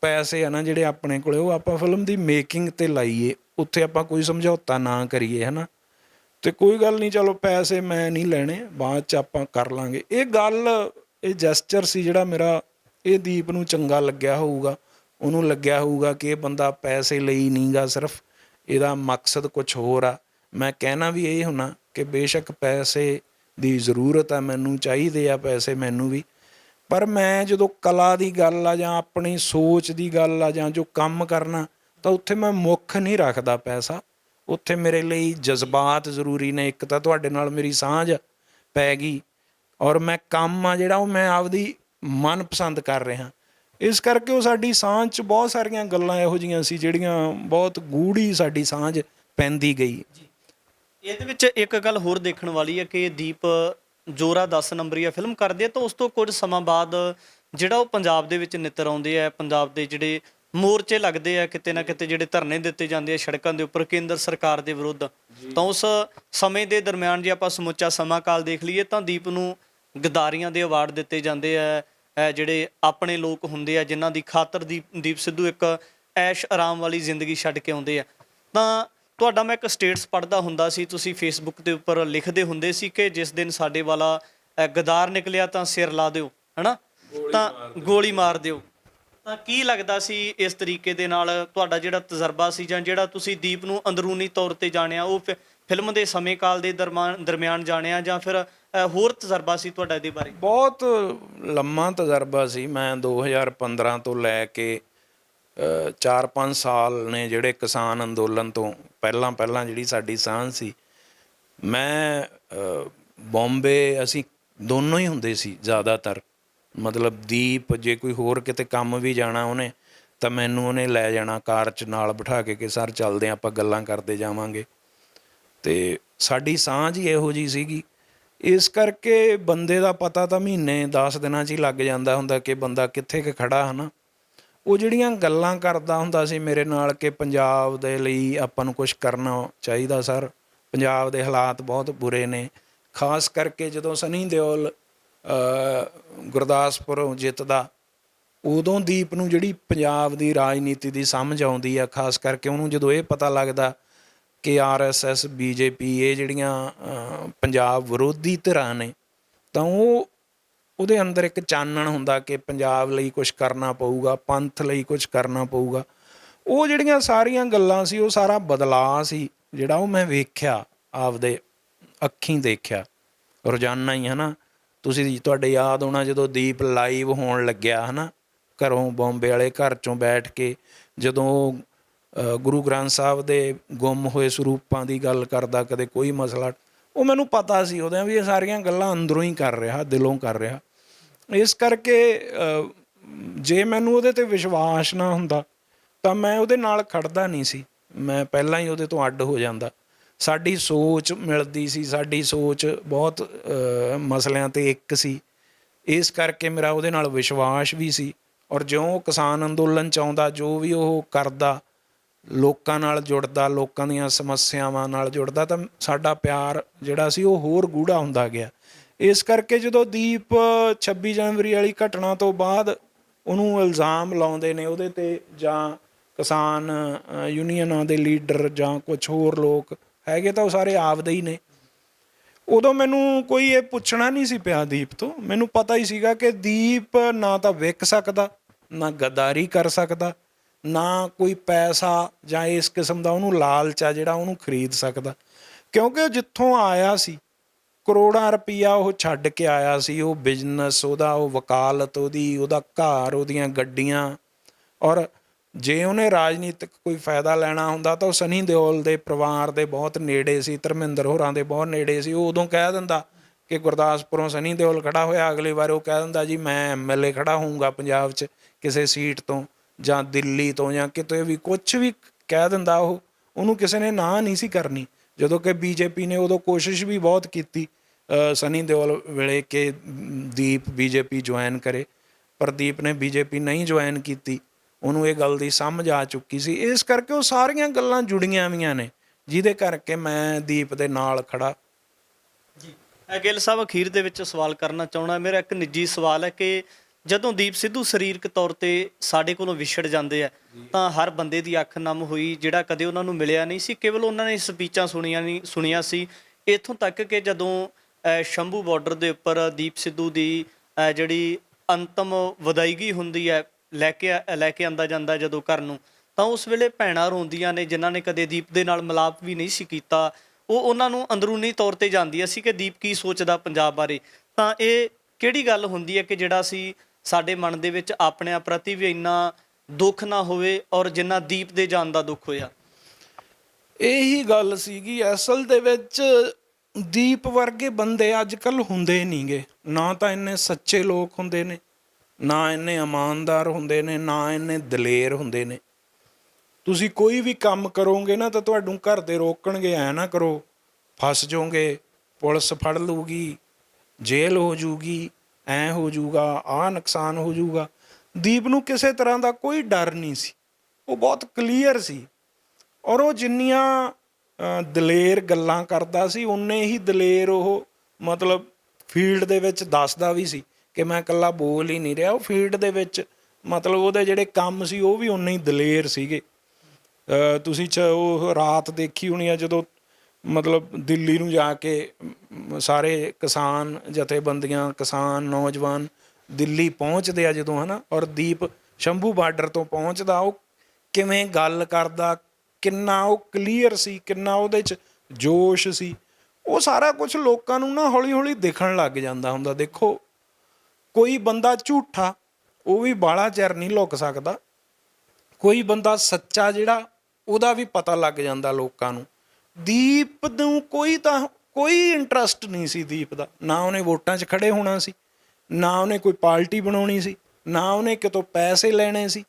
ਪੈਸੇ ਆ ਨਾ ਜਿਹੜੇ ਆਪਣੇ ਕੋਲ, ਉਹ ਆਪਾਂ ਫਿਲਮ ਦੀ ਮੇਕਿੰਗ 'ਤੇ ਲਾਈਏ, ਉੱਥੇ ਆਪਾਂ ਕੋਈ ਸਮਝੌਤਾ ਨਾ ਕਰੀਏ, ਹੈ ਨਾ। ਅਤੇ ਕੋਈ ਗੱਲ ਨਹੀਂ, ਚਲੋ ਪੈਸੇ ਮੈਂ ਨਹੀਂ ਲੈਣੇ, ਬਾਅਦ 'ਚ ਆਪਾਂ ਕਰ ਲਾਂਗੇ। ਇਹ ਗੱਲ, ਇਹ ਜੈਸਚਰ ਸੀ ਜਿਹੜਾ ਮੇਰਾ, ਇਹ ਦੀਪ ਨੂੰ ਚੰਗਾ ਲੱਗਿਆ ਹੋਊਗਾ। ਉਹਨੂੰ ਲੱਗਿਆ ਹੋਊਗਾ ਕਿ ਇਹ ਬੰਦਾ ਪੈਸੇ ਲਈ ਨਹੀਂ ਗਾ, ਸਿਰਫ ਇਹਦਾ ਮਕਸਦ ਕੁਛ ਹੋਰ ਆ। ਮੈਂ ਕਹਿਣਾ ਵੀ ਇਹ ਹੁੰਦਾ ਕਿ ਬੇਸ਼ੱਕ ਪੈਸੇ ਦੀ ਜ਼ਰੂਰਤ ਆ, ਮੈਨੂੰ ਚਾਹੀਦੇ ਆ ਪੈਸੇ ਮੈਨੂੰ ਵੀ, ਪਰ ਮੈਂ ਜਦੋਂ ਕਲਾ ਦੀ ਗੱਲ ਆ ਜਾਂ ਆਪਣੀ ਸੋਚ ਦੀ ਗੱਲ ਆ ਜਾਂ ਜੋ ਕੰਮ ਕਰਨਾ, ਤਾਂ ਉੱਥੇ ਮੈਂ ਮੁੱਖ ਨਹੀਂ ਰੱਖਦਾ ਪੈਸਾ। ਉੱਥੇ ਮੇਰੇ ਲਈ ਜਜ਼ਬਾਤ ਜ਼ਰੂਰੀ ਨੇ। ਇੱਕ ਤਾਂ ਤੁਹਾਡੇ ਨਾਲ ਮੇਰੀ ਸਾਂਝ ਪੈ ਗਈ ਔਰ ਮੈਂ ਕੰਮ ਆ ਜਿਹੜਾ ਉਹ ਮੈਂ ਆਪਦੀ ਮਨਪਸੰਦ ਕਰ ਰਿਹਾ। ਇਸ ਕਰਕੇ ਉਹ ਸਾਡੀ ਸਾਂਝ 'ਚ ਬਹੁਤ ਸਾਰੀਆਂ ਗੱਲਾਂ ਇਹੋ ਜਿਹੀਆਂ ਸੀ ਜਿਹੜੀਆਂ ਬਹੁਤ ਗੂੜ੍ਹੀ ਸਾਡੀ ਸਾਂਝ ਪੈਂਦੀ ਗਈ। ਇਹਦੇ ਵਿੱਚ ਇੱਕ ਗੱਲ ਹੋਰ ਦੇਖਣ ਵਾਲੀ ਹੈ ਕਿ ਦੀਪ ਜੋਰਾ 10 ਨੰਬਰੀਆ ਫਿਲਮ ਕਰਦੇ ਆ, ਤਾਂ ਉਸ ਤੋਂ ਕੁਝ ਸਮਾਂ ਬਾਅਦ ਜਿਹੜਾ ਉਹ ਪੰਜਾਬ ਦੇ ਵਿੱਚ ਨਿੱਤਰ ਆਉਂਦੇ ਆ, ਪੰਜਾਬ ਦੇ ਜਿਹੜੇ ਮੋਰਚੇ ਲੱਗਦੇ ਆ, ਕਿਤੇ ਨਾ ਕਿਤੇ ਜਿਹੜੇ ਧਰਨੇ ਦਿੱਤੇ ਜਾਂਦੇ ਆ ਸੜਕਾਂ ਦੇ ਉੱਪਰ ਕੇਂਦਰ ਸਰਕਾਰ ਦੇ ਵਿਰੁੱਧ, ਤਾਂ ਉਸ ਸਮੇਂ ਦੇ ਦਰਮਿਆਨ ਜੇ ਆਪਾਂ ਸਮੁੱਚਾ ਸਮਾਂ ਕਾਲ ਦੇਖ ਲਈਏ ਤਾਂ ਦੀਪ ਨੂੰ ਗਦਾਰੀਆਂ ਦੇ ਅਵਾਰਡ ਦਿੱਤੇ ਜਾਂਦੇ ਆ। ਜਿਹੜੇ ਆਪਣੇ ਲੋਕ ਹੁੰਦੇ ਆ ਜਿਨ੍ਹਾਂ ਦੀ ਖਾਤਰ ਦੀਪ ਸਿੱਧੂ ਇੱਕ ਐਸ਼ ਆਰਾਮ ਵਾਲੀ ਜ਼ਿੰਦਗੀ ਛੱਡ ਕੇ ਆਉਂਦੇ ਆ। ਤਾਂ ਤੁਹਾਡਾ ਮੈਂ ਇੱਕ ਸਟੇਟਸ ਪੜ੍ਹਦਾ ਹੁੰਦਾ ਸੀ, ਤੁਸੀਂ ਫੇਸਬੁੱਕ ਦੇ ਉੱਪਰ ਲਿਖਦੇ ਹੁੰਦੇ ਸੀ ਕਿ ਜਿਸ ਦਿਨ ਸਾਡੇ ਵਾਲਾ ਗਦਾਰ ਨਿਕਲਿਆ ਤਾਂ ਸਿਰ ਲਾ ਦਿਓ, ਹੈ ਨਾ, ਤਾਂ ਗੋਲੀ ਮਾਰ ਦਿਓ। ਤਾਂ ਕੀ ਲੱਗਦਾ ਸੀ ਇਸ ਤਰੀਕੇ ਦੇ ਨਾਲ ਤੁਹਾਡਾ ਜਿਹੜਾ ਤਜਰਬਾ ਸੀ ਜਾਂ ਜਿਹੜਾ ਤੁਸੀਂ ਦੀਪ ਨੂੰ ਅੰਦਰੂਨੀ ਤੌਰ 'ਤੇ ਜਾਣਿਆ, ਉਹ ਫਿਲਮ ਦੇ ਸਮੇਂ ਕਾਲ ਦੇ ਦਰਮਿਆਨ ਜਾਣਿਆ ਜਾਂ ਫਿਰ ਹੋਰ ਤਜਰਬਾ ਸੀ ਤੁਹਾਡਾ ਇਹਦੇ ਬਾਰੇ? ਬਹੁਤ ਲੰਮਾ ਤਜਰਬਾ ਸੀ। ਮੈਂ 2015 ਤੋਂ ਲੈ ਕੇ 4-5 ਸਾਲ ਨੇ ਜਿਹੜੇ ਕਿਸਾਨ ਅੰਦੋਲਨ ਤੋਂ ਪਹਿਲਾਂ ਜਿਹੜੀ ਸਾਡੀ ਸਾਂਝ ਸੀ, ਮੈਂ ਬੋਂਬੇ, ਅਸੀਂ ਦੋਨੋਂ ਹੀ ਹੁੰਦੇ ਸੀ ਜ਼ਿਆਦਾਤਰ। ਮਤਲਬ ਦੀਪ ਜੇ ਕੋਈ ਹੋਰ ਕਿਤੇ ਕੰਮ ਵੀ ਜਾਣਾ ਉਹਨੇ, ਤਾਂ ਮੈਨੂੰ ਉਹਨੇ ਲੈ ਜਾਣਾ ਕਾਰ 'ਚ ਨਾਲ ਬਿਠਾ ਕੇ ਕਿ ਸਰ ਚੱਲਦੇ ਆਪਾਂ ਗੱਲਾਂ ਕਰਦੇ ਜਾਵਾਂਗੇ। ਅਤੇ ਸਾਡੀ ਸਾਂਝ ਹੀ ਇਹੋ ਜਿਹੀ ਸੀਗੀ। ਇਸ ਕਰਕੇ ਬੰਦੇ ਦਾ ਪਤਾ ਤਾਂ ਮਹੀਨੇ 10 ਦਿਨਾਂ 'ਚ ਹੀ ਲੱਗ ਜਾਂਦਾ ਹੁੰਦਾ ਕਿ ਬੰਦਾ ਕਿੱਥੇ ਕੁ ਖੜ੍ਹਾ, ਹੈ ਨਾ। ਉਹ ਜਿਹੜੀਆਂ ਗੱਲਾਂ ਕਰਦਾ ਹੁੰਦਾ ਸੀ ਮੇਰੇ ਨਾਲ ਕਿ ਪੰਜਾਬ ਦੇ ਲਈ ਆਪਾਂ ਨੂੰ ਕੁਛ ਕਰਨਾ ਚਾਹੀਦਾ ਸਰ, ਪੰਜਾਬ ਦੇ ਹਾਲਾਤ ਬਹੁਤ ਬੁਰੇ ਨੇ। ਖਾਸ ਕਰਕੇ ਜਦੋਂ ਸਨੀ ਦਿਓਲ ਗੁਰਦਾਸਪੁਰੋਂ ਜਿੱਤਦਾ, ਉਦੋਂ ਦੀਪ ਨੂੰ ਜਿਹੜੀ ਪੰਜਾਬ ਦੀ ਰਾਜਨੀਤੀ ਦੀ ਸਮਝ ਆਉਂਦੀ ਆ। ਖਾਸ ਕਰਕੇ ਉਹਨੂੰ ਜਦੋਂ ਇਹ ਪਤਾ ਲੱਗਦਾ ਕਿ RSS BJP ਇਹ ਜਿਹੜੀਆਂ ਪੰਜਾਬ ਵਿਰੋਧੀ ਧਿਰਾਂ ਨੇ, ਤਾਂ ਉਹਦੇ ਅੰਦਰ ਇੱਕ ਚਾਨਣ ਹੁੰਦਾ ਕਿ ਪੰਜਾਬ ਲਈ ਕੁਛ ਕਰਨਾ ਪਊਗਾ, ਪੰਥ ਲਈ ਕੁਛ ਕਰਨਾ ਪਊਗਾ। ਉਹ ਜਿਹੜੀਆਂ ਸਾਰੀਆਂ ਗੱਲਾਂ ਸੀ, ਉਹ ਸਾਰਾ ਬਦਲਾਅ ਸੀ ਜਿਹੜਾ ਉਹ ਮੈਂ ਵੇਖਿਆ, ਆਪਦੇ ਅੱਖੀਂ ਦੇਖਿਆ ਰੋਜ਼ਾਨਾ ਹੀ, ਹੈ ਨਾ। ਤੁਸੀਂ, ਤੁਹਾਡੇ ਯਾਦ ਹੋਣਾ ਜਦੋਂ ਦੀਪ ਲਾਈਵ ਹੋਣ ਲੱਗਿਆ, ਹੈ ਨਾ, ਘਰੋਂ ਬੰਬੇ ਵਾਲੇ ਘਰ 'ਚੋਂ ਬੈਠ ਕੇ, ਜਦੋਂ ਗੁਰੂ ਗ੍ਰੰਥ ਸਾਹਿਬ ਦੇ ਗੁੰਮ ਹੋਏ ਸਰੂਪਾਂ ਦੀ ਗੱਲ ਕਰਦਾ, ਕਦੇ ਕੋਈ ਮਸਲਾ, ਉਹ ਮੈਨੂੰ ਪਤਾ ਸੀ ਉਹਦੇ ਵੀ ਇਹ ਸਾਰੀਆਂ ਗੱਲਾਂ ਅੰਦਰੋਂ ਹੀ ਕਰ ਰਿਹਾ, ਦਿਲੋਂ ਕਰ ਰਿਹਾ। ਇਸ ਕਰਕੇ ਜੇ ਮੈਨੂੰ ਉਹਦੇ 'ਤੇ ਵਿਸ਼ਵਾਸ ਨਾ ਹੁੰਦਾ ਤਾਂ ਮੈਂ ਉਹਦੇ ਨਾਲ ਖੜਦਾ ਨਹੀਂ ਸੀ, ਮੈਂ ਪਹਿਲਾਂ ਹੀ ਉਹਦੇ ਤੋਂ ਅੱਡ ਹੋ ਜਾਂਦਾ। ਸਾਡੀ ਸੋਚ ਮਿਲਦੀ ਸੀ, ਸਾਡੀ ਸੋਚ ਬਹੁਤ ਮਸਲਿਆਂ 'ਤੇ ਇੱਕ ਸੀ, ਇਸ ਕਰਕੇ ਮੇਰਾ ਉਹਦੇ ਨਾਲ ਵਿਸ਼ਵਾਸ ਵੀ ਸੀ। ਔਰ ਜਿਉਂ ਕਿਸਾਨ ਅੰਦੋਲਨ 'ਚ ਆਉਂਦਾ, ਜੋ ਵੀ ਉਹ ਕਰਦਾ, ਲੋਕਾਂ ਨਾਲ ਜੁੜਦਾ, ਲੋਕਾਂ ਦੀਆਂ ਸਮੱਸਿਆਵਾਂ ਨਾਲ ਜੁੜਦਾ, ਤਾਂ ਸਾਡਾ ਪਿਆਰ ਜਿਹੜਾ ਸੀ ਉਹ ਹੋਰ ਗੂੜਾ ਹੁੰਦਾ ਗਿਆ। ਇਸ ਕਰਕੇ ਜਦੋਂ ਦੀਪ 26 ਜਨਵਰੀ ਵਾਲੀ ਘਟਨਾ ਤੋਂ ਬਾਅਦ ਉਹਨੂੰ ਇਲਜ਼ਾਮ ਲਾਉਂਦੇ ਨੇ ਉਹਦੇ 'ਤੇ, ਜਾਂ ਕਿਸਾਨ ਯੂਨੀਅਨਾਂ ਦੇ ਲੀਡਰ ਜਾਂ ਕੁਛ ਹੋਰ ਲੋਕ ਹੈਗੇ, ਤਾਂ ਉਹ ਸਾਰੇ ਆਪਦੇ ਹੀ ਨੇ। ਉਦੋਂ ਮੈਨੂੰ ਕੋਈ ਇਹ ਪੁੱਛਣਾ ਨਹੀਂ ਸੀ ਪਿਆ ਦੀਪ ਤੋਂ। ਮੈਨੂੰ ਪਤਾ ਹੀ ਸੀਗਾ ਕਿ ਦੀਪ ਨਾ ਤਾਂ ਵਿਕ ਸਕਦਾ, ਨਾ ਗੱਦਾਰੀ ਕਰ ਸਕਦਾ, ਨਾ ਕੋਈ ਪੈਸਾ ਜਾਂ ਇਸ ਕਿਸਮ ਦਾ ਉਹਨੂੰ ਲਾਲਚ ਆ ਜਿਹੜਾ ਉਹਨੂੰ ਖਰੀਦ ਸਕਦਾ। ਕਿਉਂਕਿ ਉਹ ਜਿੱਥੋਂ ਆਇਆ ਸੀ, ਕਰੋੜਾਂ ਰੁਪਈਆ ਉਹ ਛੱਡ ਕੇ ਆਇਆ ਸੀ। ਉਹ ਬਿਜ਼ਨਸ ਉਹਦਾ, ਉਹ ਵਕਾਲਤ ਉਹਦੀ, ਉਹਦਾ ਘਰ, ਉਹਦੀਆਂ ਗੱਡੀਆਂ। ਔਰ ਜੇ ਉਹਨੇ ਰਾਜਨੀਤਿਕ ਕੋਈ ਫਾਇਦਾ ਲੈਣਾ ਹੁੰਦਾ ਤਾਂ ਉਹ ਸਨੀ ਦਿਓਲ ਦੇ ਪਰਿਵਾਰ ਦੇ ਬਹੁਤ ਨੇੜੇ ਸੀ, ਧਰਮਿੰਦਰ ਹੋਰਾਂ ਦੇ ਬਹੁਤ ਨੇੜੇ ਸੀ। ਉਹ ਉਦੋਂ ਕਹਿ ਦਿੰਦਾ ਕਿ ਗੁਰਦਾਸਪੁਰੋਂ ਸਨੀ ਦਿਓਲ ਖੜ੍ਹਾ ਹੋਇਆ, ਅਗਲੀ ਵਾਰ ਉਹ ਕਹਿ ਦਿੰਦਾ ਜੀ ਮੈਂ MLA ਖੜ੍ਹਾ ਹੋਊਂਗਾ ਪੰਜਾਬ 'ਚ ਕਿਸੇ ਸੀਟ ਤੋਂ, ਜਾਂ ਦਿੱਲੀ ਤੋਂ, ਜਾਂ ਕਿਤੇ ਵੀ, ਕੁਛ ਵੀ ਕਹਿ ਦਿੰਦਾ। ਉਹਨੂੰ ਕਿਸੇ ਨੇ ਨਾ ਨਹੀਂ ਸੀ ਕਰਨੀ। ਜਦੋਂ ਕਿ BJP ਨੇ ਉਦੋਂ ਕੋਸ਼ਿਸ਼ ਵੀ ਬਹੁਤ ਕੀਤੀ ਸਨੀ ਦਿਓਲ ਵੇਲੇ ਕਿ ਦੀਪ BJP ਜੁਆਇਨ ਕਰੇ, ਪਰ ਦੀਪ ਨੇ BJP ਨਹੀਂ ਜੁਆਇਨ ਕੀਤੀ। ਉਹਨੂੰ ਇਹ ਗੱਲ ਦੀ ਸਮਝ ਆ ਚੁੱਕੀ ਸੀ। ਇਸ ਕਰਕੇ ਉਹ ਸਾਰੀਆਂ ਗੱਲਾਂ ਜੁੜੀਆਂ ਵੀਆਂ ਨੇ, ਜਿਹਦੇ ਕਰਕੇ ਮੈਂ ਦੀਪ ਦੇ ਨਾਲ ਖੜਾ। ਜੀ, ਗਿੱਲ ਸਾਹਿਬ, ਅਖੀਰ ਦੇ ਵਿੱਚ ਸਵਾਲ ਕਰਨਾ ਚਾਹੁੰਦਾ। ਮੇਰਾ ਇੱਕ ਨਿੱਜੀ ਸਵਾਲ ਹੈ ਕਿ ਜਦੋਂ ਦੀਪ ਸਿੱਧੂ ਸਰੀਰਕ ਤੌਰ 'ਤੇ ਸਾਡੇ ਕੋਲੋਂ ਵਿਛੜ ਜਾਂਦੇ ਆ ਤਾਂ ਹਰ ਬੰਦੇ ਦੀ ਅੱਖ ਨਮ ਹੋਈ, ਜਿਹੜਾ ਕਦੇ ਉਹਨਾਂ ਨੂੰ ਮਿਲਿਆ ਨਹੀਂ ਸੀ। ਕੇਵਲ ਉਹਨਾਂ ਨੇ ਸਪੀਚਾਂ ਸੁਣੀਆਂ ਸੀ। ਇੱਥੋਂ ਤੱਕ ਕਿ ਜਦੋਂ ਸ਼ੰਭੂ ਬਾਰਡਰ ਦੇ ਉੱਪਰ ਦੀਪ ਸਿੱਧੂ ਦੀ ਜਿਹੜੀ ਅੰਤਮ ਵਿਦਾਇਗੀ ਹੁੰਦੀ ਹੈ, ਲੈ ਕੇ ਆਂਦਾ ਜਾਂਦਾ ਜਦੋਂ ਘਰ ਨੂੰ, ਤਾਂ ਉਸ ਵੇਲੇ ਭੈਣਾਂ ਰੋਂਦੀਆਂ ਨੇ, ਜਿਨ੍ਹਾਂ ਨੇ ਕਦੇ ਦੀਪ ਦੇ ਨਾਲ ਮਿਲਾਪ ਵੀ ਨਹੀਂ ਸੀ ਕੀਤਾ। ਉਹ ਉਹਨਾਂ ਨੂੰ ਅੰਦਰੂਨੀ ਤੌਰ 'ਤੇ ਜਾਂਦੀਆਂ ਸੀ ਕਿ ਦੀਪ ਕੀ ਸੋਚਦਾ ਪੰਜਾਬ ਬਾਰੇ। ਤਾਂ ਇਹ ਕਿਹੜੀ ਗੱਲ ਹੁੰਦੀ ਹੈ ਕਿ ਜਿਹੜਾ ਸੀ ਸਾਡੇ ਮਨ ਦੇ ਵਿੱਚ ਆਪਣਿਆਂ ਪ੍ਰਤੀ ਵੀ ਇੰਨਾ ਦੁੱਖ ਨਾ ਹੋਵੇ, ਔਰ ਜਿੰਨਾ ਦੀਪ ਦੇ ਜਾਣ ਦਾ ਦੁੱਖ ਹੋਇਆ? ਇਹੀ ਗੱਲ ਸੀਗੀ ਅਸਲ ਦੇ ਵਿੱਚ। ਦੀਪ ਵਰਗੇ ਬੰਦੇ ਅੱਜ ਕੱਲ੍ਹ ਹੁੰਦੇ ਨਹੀਂ ਗੇ। ਨਾ ਤਾਂ ਇੰਨੇ ਸੱਚੇ ਲੋਕ ਹੁੰਦੇ ਨੇ, ਨਾ ਇੰਨੇ ਇਮਾਨਦਾਰ ਹੁੰਦੇ ਨੇ, ਨਾ ਇੰਨੇ ਦਲੇਰ ਹੁੰਦੇ ਨੇ। ਤੁਸੀਂ ਕੋਈ ਵੀ ਕੰਮ ਕਰੋਗੇ ਨਾ ਤਾਂ ਤੁਹਾਨੂੰ ਘਰ ਦੇ ਰੋਕਣਗੇ, ਐਂ ਨਾ ਕਰੋ, ਫਸ ਜਾਓਗੇ, ਪੁਲਿਸ ਫੜ ਲੂਗੀ, ਜੇਲ੍ਹ ਹੋ ਜੂਗੀ, ਐਂ ਹੋ ਜੂਗਾ, ਆਹ ਨੁਕਸਾਨ ਹੋ ਜੂਗਾ। ਦੀਪ ਨੂੰ ਕਿਸੇ ਤਰ੍ਹਾਂ ਦਾ ਕੋਈ ਡਰ ਨਹੀਂ ਸੀ। ਉਹ ਬਹੁਤ ਕਲੀਅਰ ਸੀ। ਔਰ ਉਹ ਜਿੰਨੀਆਂ ਦਲੇਰ ਗੱਲਾਂ ਕਰਦਾ ਸੀ, ਉਨੇ ਹੀ ਦਲੇਰ ਉਹ ਮਤਲਬ ਫੀਲਡ ਦੇ ਵਿੱਚ ਦੱਸਦਾ ਵੀ ਸੀ ਕਿ ਮੈਂ ਇਕੱਲਾ ਬੋਲ ਹੀ ਨਹੀਂ ਰਿਹਾ। ਉਹ ਫੀਲਡ ਦੇ ਵਿੱਚ ਮਤਲਬ ਉਹਦੇ ਜਿਹੜੇ ਕੰਮ ਸੀ ਉਹ ਵੀ ਉਨੇ ਹੀ ਦਲੇਰ ਸੀਗੇ। ਤੁਸੀਂ ਉਹ ਰਾਤ ਦੇਖੀ ਹੋਣੀ ਆ ਜਦੋਂ ਮਤਲਬ ਦਿੱਲੀ ਨੂੰ ਜਾ ਕੇ ਸਾਰੇ ਕਿਸਾਨ ਜਥੇਬੰਦੀਆਂ, ਕਿਸਾਨ ਨੌਜਵਾਨ ਦਿੱਲੀ ਪਹੁੰਚਦੇ ਆ ਜਦੋਂ, ਹੈ ਨਾ, ਔਰ ਦੀਪ ਸ਼ੰਭੂ ਬਾਰਡਰ ਤੋਂ ਪਹੁੰਚਦਾ, ਉਹ ਕਿਵੇਂ ਗੱਲ ਕਰਦਾ, ਕਿੰਨਾ ਉਹ ਕਲੀਅਰ ਸੀ, ਕਿੰਨਾ ਉਹਦੇ 'ਚ ਜੋਸ਼ ਸੀ। ਉਹ ਸਾਰਾ ਕੁਛ ਲੋਕਾਂ ਨੂੰ ਨਾ ਹੌਲੀ ਹੌਲੀ ਦਿਖਣ ਲੱਗ ਜਾਂਦਾ ਹੁੰਦਾ। ਦੇਖੋ, ਕੋਈ ਬੰਦਾ ਝੂਠਾ ਉਹ ਵੀ ਬਾਹਲਾ ਚਿਰ ਨਹੀਂ ਲੁਕ ਸਕਦਾ। ਕੋਈ ਬੰਦਾ ਸੱਚਾ ਜਿਹੜਾ, ਉਹਦਾ ਵੀ ਪਤਾ ਲੱਗ ਜਾਂਦਾ ਲੋਕਾਂ ਨੂੰ। ਦੀਪ ਨੂੰ ਕੋਈ ਇੰਟਰਸਟ ਨਹੀਂ ਸੀ ਦੀਪ ਦਾ। ਨਾ ਉਹਨੇ ਵੋਟਾਂ 'ਚ ਖੜੇ ਹੋਣਾ ਸੀ, ਨਾ ਉਹਨੇ ਕੋਈ ਪਾਰਟੀ ਬਣਾਉਣੀ ਸੀ, ਨਾ ਉਹਨੇ ਕਿਤੋਂ ਪੈਸੇ ਲੈਣੇ ਸੀ।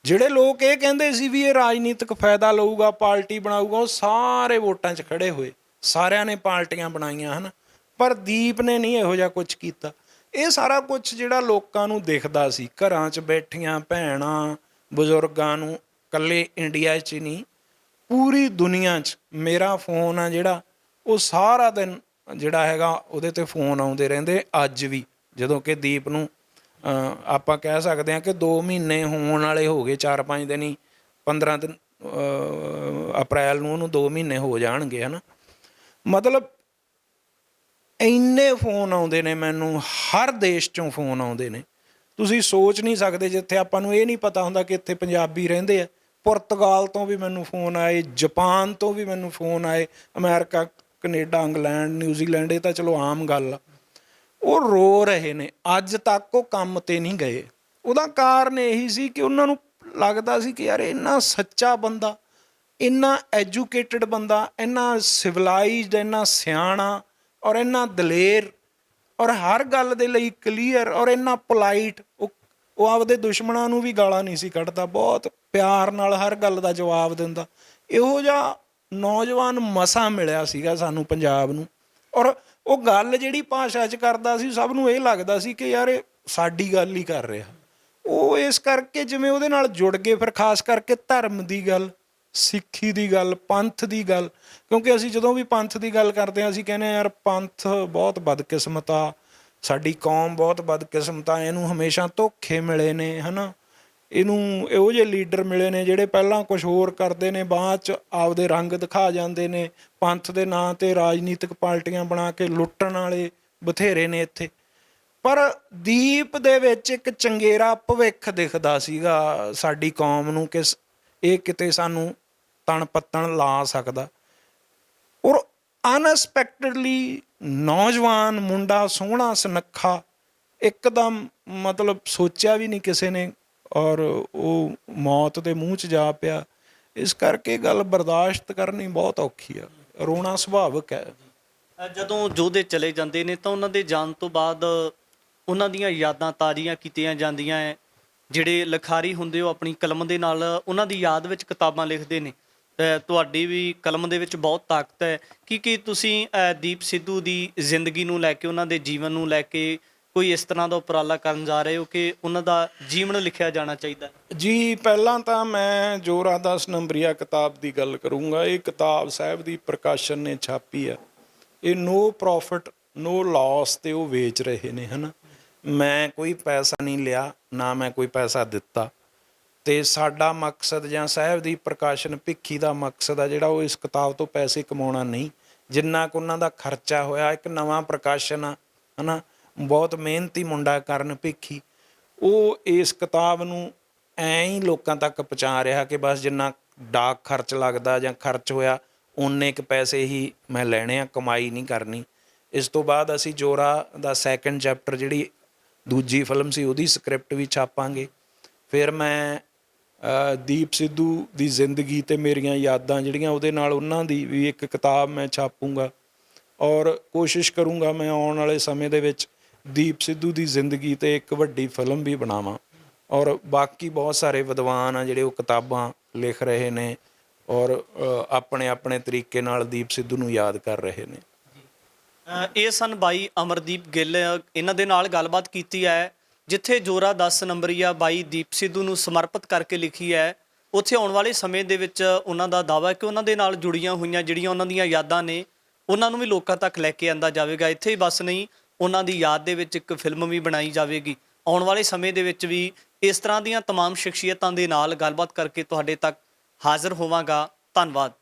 ਜਿਹੜੇ ਲੋਕ ਇਹ ਕਹਿੰਦੇ ਸੀ ਵੀ ਇਹ ਰਾਜਨੀਤਿਕ ਫਾਇਦਾ ਲਊਗਾ, ਪਾਰਟੀ ਬਣਾਊਗਾ, ਉਹ ਸਾਰੇ ਵੋਟਾਂ 'ਚ ਖੜੇ ਹੋਏ, ਸਾਰਿਆਂ ਨੇ ਪਾਰਟੀਆਂ ਬਣਾਈਆਂ ਹਨ, ਪਰ ਦੀਪ ਨੇ ਨਹੀਂ ਇਹੋ ਜਿਹਾ ਕੁਛ ਕੀਤਾ। ਇਹ ਸਾਰਾ ਕੁਛ ਜਿਹੜਾ ਲੋਕਾਂ ਨੂੰ ਦਿਖਦਾ ਸੀ, ਘਰਾਂ 'ਚ ਬੈਠੀਆਂ ਭੈਣਾਂ ਬਜ਼ੁਰਗਾਂ ਨੂੰ, ਇਕੱਲੇ ਇੰਡੀਆ 'ਚ ਨਹੀਂ, ਪੂਰੀ ਦੁਨੀਆ 'ਚ ਮੇਰਾ ਫੋਨ ਆ ਜਿਹੜਾ ਉਹ ਸਾਰਾ ਦਿਨ ਜਿਹੜਾ ਹੈਗਾ ਉਹਦੇ 'ਤੇ ਫੋਨ ਆਉਂਦੇ ਰਹਿੰਦੇ ਅੱਜ ਵੀ। ਜਦੋਂ ਕਿ ਦੀਪ ਨੂੰ ਆਪਾਂ ਕਹਿ ਸਕਦੇ ਹਾਂ ਕਿ 2 ਮਹੀਨੇ ਹੋਣ ਵਾਲੇ ਹੋ ਗਏ, 4-5 ਦਿਨ ਹੀ, 15 ਦਿਨ ਅਪ੍ਰੈਲ ਨੂੰ ਉਹਨੂੰ 2 ਮਹੀਨੇ ਹੋ ਜਾਣਗੇ, ਹੈ ਨਾ। ਮਤਲਬ ਇੰਨੇ ਫੋਨ ਆਉਂਦੇ ਨੇ ਮੈਨੂੰ, ਹਰ ਦੇਸ਼ 'ਚੋਂ ਫੋਨ ਆਉਂਦੇ ਨੇ, ਤੁਸੀਂ ਸੋਚ ਨਹੀਂ ਸਕਦੇ। ਜਿੱਥੇ ਆਪਾਂ ਨੂੰ ਇਹ ਨਹੀਂ ਪਤਾ ਹੁੰਦਾ ਕਿ ਇੱਥੇ ਪੰਜਾਬੀ ਰਹਿੰਦੇ ਆ, ਪੁਰਤਗਾਲ ਤੋਂ ਵੀ ਮੈਨੂੰ ਫੋਨ ਆਏ, ਜਾਪਾਨ ਤੋਂ ਵੀ ਮੈਨੂੰ ਫੋਨ ਆਏ, ਅਮਰੀਕਾ, ਕਨੇਡਾ, ਇੰਗਲੈਂਡ, ਨਿਊਜ਼ੀਲੈਂਡ, ਇਹ ਤਾਂ ਚਲੋ ਆਮ ਗੱਲ ਆ। ਉਹ ਰੋ ਰਹੇ ਨੇ, ਅੱਜ ਤੱਕ ਉਹ ਕੰਮ 'ਤੇ ਨਹੀਂ ਗਏ। ਉਹਦਾ ਕਾਰਨ ਇਹੀ ਸੀ ਕਿ ਉਹਨਾਂ ਨੂੰ ਲੱਗਦਾ ਸੀ ਕਿ ਯਾਰ ਇੰਨਾ ਸੱਚਾ ਬੰਦਾ, ਇੰਨਾ ਐਜੂਕੇਟਡ ਬੰਦਾ, ਇੰਨਾ ਸਿਵਲਾਈਜ਼ਡ, ਇੰਨਾ ਸਿਆਣਾ ਔਰ ਇੰਨਾ ਦਲੇਰ ਔਰ ਹਰ ਗੱਲ ਦੇ ਲਈ ਕਲੀਅਰ ਔਰ ਇੰਨਾ ਪੋਲਾਈਟ। ਉਹ ਆਪਦੇ ਦੁਸ਼ਮਣਾਂ ਨੂੰ ਵੀ ਗਾਲਾਂ ਨਹੀਂ ਸੀ ਕੱਢਦਾ, ਬਹੁਤ ਪਿਆਰ ਨਾਲ ਹਰ ਗੱਲ ਦਾ ਜਵਾਬ ਦਿੰਦਾ। ਇਹੋ ਜਿਹਾ ਨੌਜਵਾਨ ਮਸਾਂ ਮਿਲਿਆ ਸੀਗਾ ਸਾਨੂੰ ਪੰਜਾਬ ਨੂੰ। ਔਰ ਉਹ ਗੱਲ ਜਿਹੜੀ ਭਾਸ਼ਾ 'ਚ ਕਰਦਾ ਸੀ, ਸਭ ਨੂੰ ਇਹ ਲੱਗਦਾ ਸੀ ਕਿ ਯਾਰ ਇਹ ਸਾਡੀ ਗੱਲ ਹੀ ਕਰ ਰਿਹਾ। ਉਹ ਇਸ ਕਰਕੇ ਜਿਵੇਂ ਉਹਦੇ ਨਾਲ ਜੁੜ ਗਏ, ਫਿਰ ਖਾਸ ਕਰਕੇ ਧਰਮ ਦੀ ਗੱਲ, ਸਿੱਖੀ ਦੀ ਗੱਲ, ਪੰਥ ਦੀ ਗੱਲ। ਕਿਉਂਕਿ ਅਸੀਂ ਜਦੋਂ ਵੀ ਪੰਥ ਦੀ ਗੱਲ ਕਰਦੇ ਹਾਂ, ਅਸੀਂ ਕਹਿੰਦੇ ਹਾਂ ਯਾਰ ਪੰਥ ਬਹੁਤ ਬਦਕਿਸਮਤ ਆ, ਸਾਡੀ ਕੌਮ ਬਹੁਤ ਬਦਕਿਸਮਤ ਆ, ਇਹਨੂੰ ਹਮੇਸ਼ਾ ਧੋਖੇ ਮਿਲੇ ਨੇ, ਹੈ ਨਾ। ਇਹਨੂੰ ਇਹੋ ਜਿਹੇ ਲੀਡਰ ਮਿਲੇ ਨੇ ਜਿਹੜੇ ਪਹਿਲਾਂ ਕੁਛ ਹੋਰ ਕਰਦੇ ਨੇ, ਬਾਅਦ 'ਚ ਆਪਦੇ ਰੰਗ ਦਿਖਾ ਜਾਂਦੇ ਨੇ। ਪੰਥ ਦੇ ਨਾਂ 'ਤੇ ਰਾਜਨੀਤਿਕ ਪਾਰਟੀਆਂ ਬਣਾ ਕੇ ਲੁੱਟਣ ਵਾਲੇ ਬਥੇਰੇ ਨੇ ਇੱਥੇ। ਪਰ ਦੀਪ ਦੇ ਵਿੱਚ ਇੱਕ ਚੰਗੇਰਾ ਭਵਿੱਖ ਦਿਖਦਾ ਸੀਗਾ ਸਾਡੀ ਕੌਮ ਨੂੰ ਕਿ ਇਹ ਕਿਤੇ ਸਾਨੂੰ ਤਣ ਪੱਤਣ ਲਾ ਸਕਦਾ। ਔਰ ਅਨਐਕਸਪੈਕਟਡਲੀ ਨੌਜਵਾਨ ਮੁੰਡਾ, ਸੋਹਣਾ ਸੁਨੱਖਾ, ਇੱਕਦਮ ਮਤਲਬ ਸੋਚਿਆ ਵੀ ਨਹੀਂ ਕਿਸੇ ਨੇ, ਔਰ ਉਹ ਮੌਤ ਦੇ ਮੂੰਹ 'ਚ ਜਾ ਪਿਆ। ਇਸ ਕਰਕੇ ਗੱਲ ਬਰਦਾਸ਼ਤ ਕਰਨੀ ਬਹੁਤ ਔਖੀ ਆ, ਰੋਣਾ ਸੁਭਾਵਿਕ ਹੈ। ਜਦੋਂ ਯੋਧੇ ਚਲੇ ਜਾਂਦੇ ਨੇ ਤਾਂ ਉਹਨਾਂ ਦੇ ਜਾਣ ਤੋਂ ਬਾਅਦ ਉਹਨਾਂ ਦੀਆਂ ਯਾਦਾਂ ਤਾਜ਼ੀਆਂ ਕੀਤੀਆਂ ਜਾਂਦੀਆਂ ਹੈ। ਜਿਹੜੇ ਲਿਖਾਰੀ ਹੁੰਦੇ ਉਹ ਆਪਣੀ ਕਲਮ ਦੇ ਨਾਲ ਉਹਨਾਂ ਦੀ ਯਾਦ ਵਿੱਚ ਕਿਤਾਬਾਂ ਲਿਖਦੇ ਨੇ। ਤੁਹਾਡੀ ਵੀ ਕਲਮ ਦੇ ਵਿੱਚ ਬਹੁਤ ਤਾਕਤ ਹੈ। ਕੀ ਤੁਸੀਂ ਦੀਪ ਸਿੱਧੂ ਦੀ ਜ਼ਿੰਦਗੀ ਨੂੰ ਲੈ ਕੇ, ਉਹਨਾਂ ਦੇ ਜੀਵਨ ਨੂੰ ਲੈ ਕੇ ਕੋਈ ਇਸ ਤਰ੍ਹਾਂ ਦਾ ਉਪਰਾਲਾ ਕਰਨ ਜਾ ਰਹੇ ਹੋ ਕਿ ਉਹਨਾਂ ਦਾ ਜੀਵਨ ਲਿਖਿਆ ਜਾਣਾ ਚਾਹੀਦਾ? ਜੀ, ਪਹਿਲਾਂ ਤਾਂ ਮੈਂ ਜੋਰਾ 10 ਨੰਬਰੀਆ ਕਿਤਾਬ ਦੀ ਗੱਲ ਕਰੂੰਗਾ। ਇਹ ਕਿਤਾਬ ਸਾਹਿਬ ਦੀ ਪ੍ਰਕਾਸ਼ਨ ਨੇ ਛਾਪੀ ਆ। ਇਹ ਨੋ ਪ੍ਰੋਫਿਟ ਨੋ ਲਾਸ 'ਤੇ ਉਹ ਵੇਚ ਰਹੇ ਨੇ, ਹੈ ਨਾ। ਮੈਂ ਕੋਈ ਪੈਸਾ ਨਹੀਂ ਲਿਆ, ਨਾ ਮੈਂ ਕੋਈ ਪੈਸਾ ਦਿੱਤਾ। ਅਤੇ ਸਾਡਾ ਮਕਸਦ ਜਾਂ ਸਾਹਿਬ ਦੀ ਪ੍ਰਕਾਸ਼ਨ ਭਿੱਖੀ ਦਾ ਮਕਸਦ ਆ ਜਿਹੜਾ, ਉਹ ਇਸ ਕਿਤਾਬ ਤੋਂ ਪੈਸੇ ਕਮਾਉਣਾ ਨਹੀਂ। ਜਿੰਨਾ ਕੁ ਉਹਨਾਂ ਦਾ ਖਰਚਾ ਹੋਇਆ, ਇੱਕ ਨਵਾਂ ਪ੍ਰਕਾਸ਼ਨ ਆ, ਹੈ ਨਾ, ਬਹੁਤ ਮਿਹਨਤੀ ਮੁੰਡਾ ਕਰਨ ਭਿੱਖੀ, ਉਹ ਇਸ ਕਿਤਾਬ ਨੂੰ ਐਂ ਹੀ ਲੋਕਾਂ ਤੱਕ ਪਹੁੰਚਾ ਰਿਹਾ ਕਿ ਬਸ ਜਿੰਨਾ ਡਾਕ ਖਰਚ ਲੱਗਦਾ ਜਾਂ ਖਰਚ ਹੋਇਆ ਓਨੇ ਕੁ ਪੈਸੇ ਹੀ ਮੈਂ ਲੈਣੇ ਆ, ਕਮਾਈ ਨਹੀਂ ਕਰਨੀ। ਇਸ ਤੋਂ ਬਾਅਦ ਅਸੀਂ ਜੋਰਾ ਦਾ 2nd ਚੈਪਟਰ, ਜਿਹੜੀ ਦੂਜੀ ਫਿਲਮ ਸੀ, ਉਹਦੀ ਸਕ੍ਰਿਪਟ ਵੀ ਛਾਪਾਂਗੇ। ਫਿਰ ਮੈਂ ਦੀਪ ਸਿੱਧੂ ਦੀ ਜ਼ਿੰਦਗੀ ਅਤੇ ਮੇਰੀਆਂ ਯਾਦਾਂ ਜਿਹੜੀਆਂ ਉਹਦੇ ਨਾਲ, ਉਹਨਾਂ ਦੀ ਵੀ ਇੱਕ ਕਿਤਾਬ ਮੈਂ ਛਾਪੂੰਗਾ। ਔਰ ਕੋਸ਼ਿਸ਼ ਕਰੂੰਗਾ ਮੈਂ ਆਉਣ ਵਾਲੇ ਸਮੇਂ ਦੇ ਵਿੱਚ ਦੀਪ ਸਿੱਧੂ ਦੀ ਜ਼ਿੰਦਗੀ 'ਤੇ ਇੱਕ ਵੱਡੀ ਫਿਲਮ ਵੀ ਬਣਾਵਾਂ। ਔਰ ਬਾਕੀ ਬਹੁਤ ਸਾਰੇ ਵਿਦਵਾਨ ਆ ਜਿਹੜੇ ਉਹ ਕਿਤਾਬਾਂ ਲਿਖ ਰਹੇ ਨੇ ਔਰ ਆਪਣੇ ਆਪਣੇ ਤਰੀਕੇ ਨਾਲ ਦੀਪ ਸਿੱਧੂ ਨੂੰ ਯਾਦ ਕਰ ਰਹੇ ਨੇ। ਇਹ ਸਨ ਬਾਈ ਅਮਰਦੀਪ ਗਿੱਲ। ਇਹਨਾਂ ਦੇ ਨਾਲ ਗੱਲਬਾਤ ਕੀਤੀ ਹੈ। ਜਿੱਥੇ ਜੋਰਾ 10 ਨੰਬਰੀਆ ਬਾਈ ਦੀਪ ਸਿੱਧੂ ਨੂੰ ਸਮਰਪਿਤ ਕਰਕੇ ਲਿਖੀ ਹੈ, ਉੱਥੇ ਆਉਣ ਵਾਲੇ ਸਮੇਂ ਦੇ ਵਿੱਚ ਉਹਨਾਂ ਦਾ ਦਾਅਵਾ ਹੈ ਕਿ ਉਹਨਾਂ ਦੇ ਨਾਲ ਜੁੜੀਆਂ ਹੋਈਆਂ ਜਿਹੜੀਆਂ ਉਹਨਾਂ ਦੀਆਂ ਯਾਦਾਂ ਨੇ, ਉਹਨਾਂ ਨੂੰ ਵੀ ਲੋਕਾਂ ਤੱਕ ਲੈ ਕੇ ਆਂਦਾ ਜਾਵੇਗਾ। ਇੱਥੇ ਹੀ ਬਸ ਨਹੀਂ, ਉਹਨਾਂ ਦੀ ਯਾਦ ਦੇ ਵਿੱਚ ਇੱਕ ਫਿਲਮ ਵੀ ਬਣਾਈ ਜਾਵੇਗੀ। ਆਉਣ ਵਾਲੇ ਸਮੇਂ ਦੇ ਵਿੱਚ ਵੀ ਇਸ ਤਰ੍ਹਾਂ ਦੀਆਂ तमाम ਸ਼ਖਸੀਅਤਾਂ ਦੇ ਨਾਲ ਗੱਲਬਾਤ ਕਰਕੇ ਤੁਹਾਡੇ ਤੱਕ ਹਾਜ਼ਰ ਹੋਵਾਂਗਾ। ਧੰਨਵਾਦ।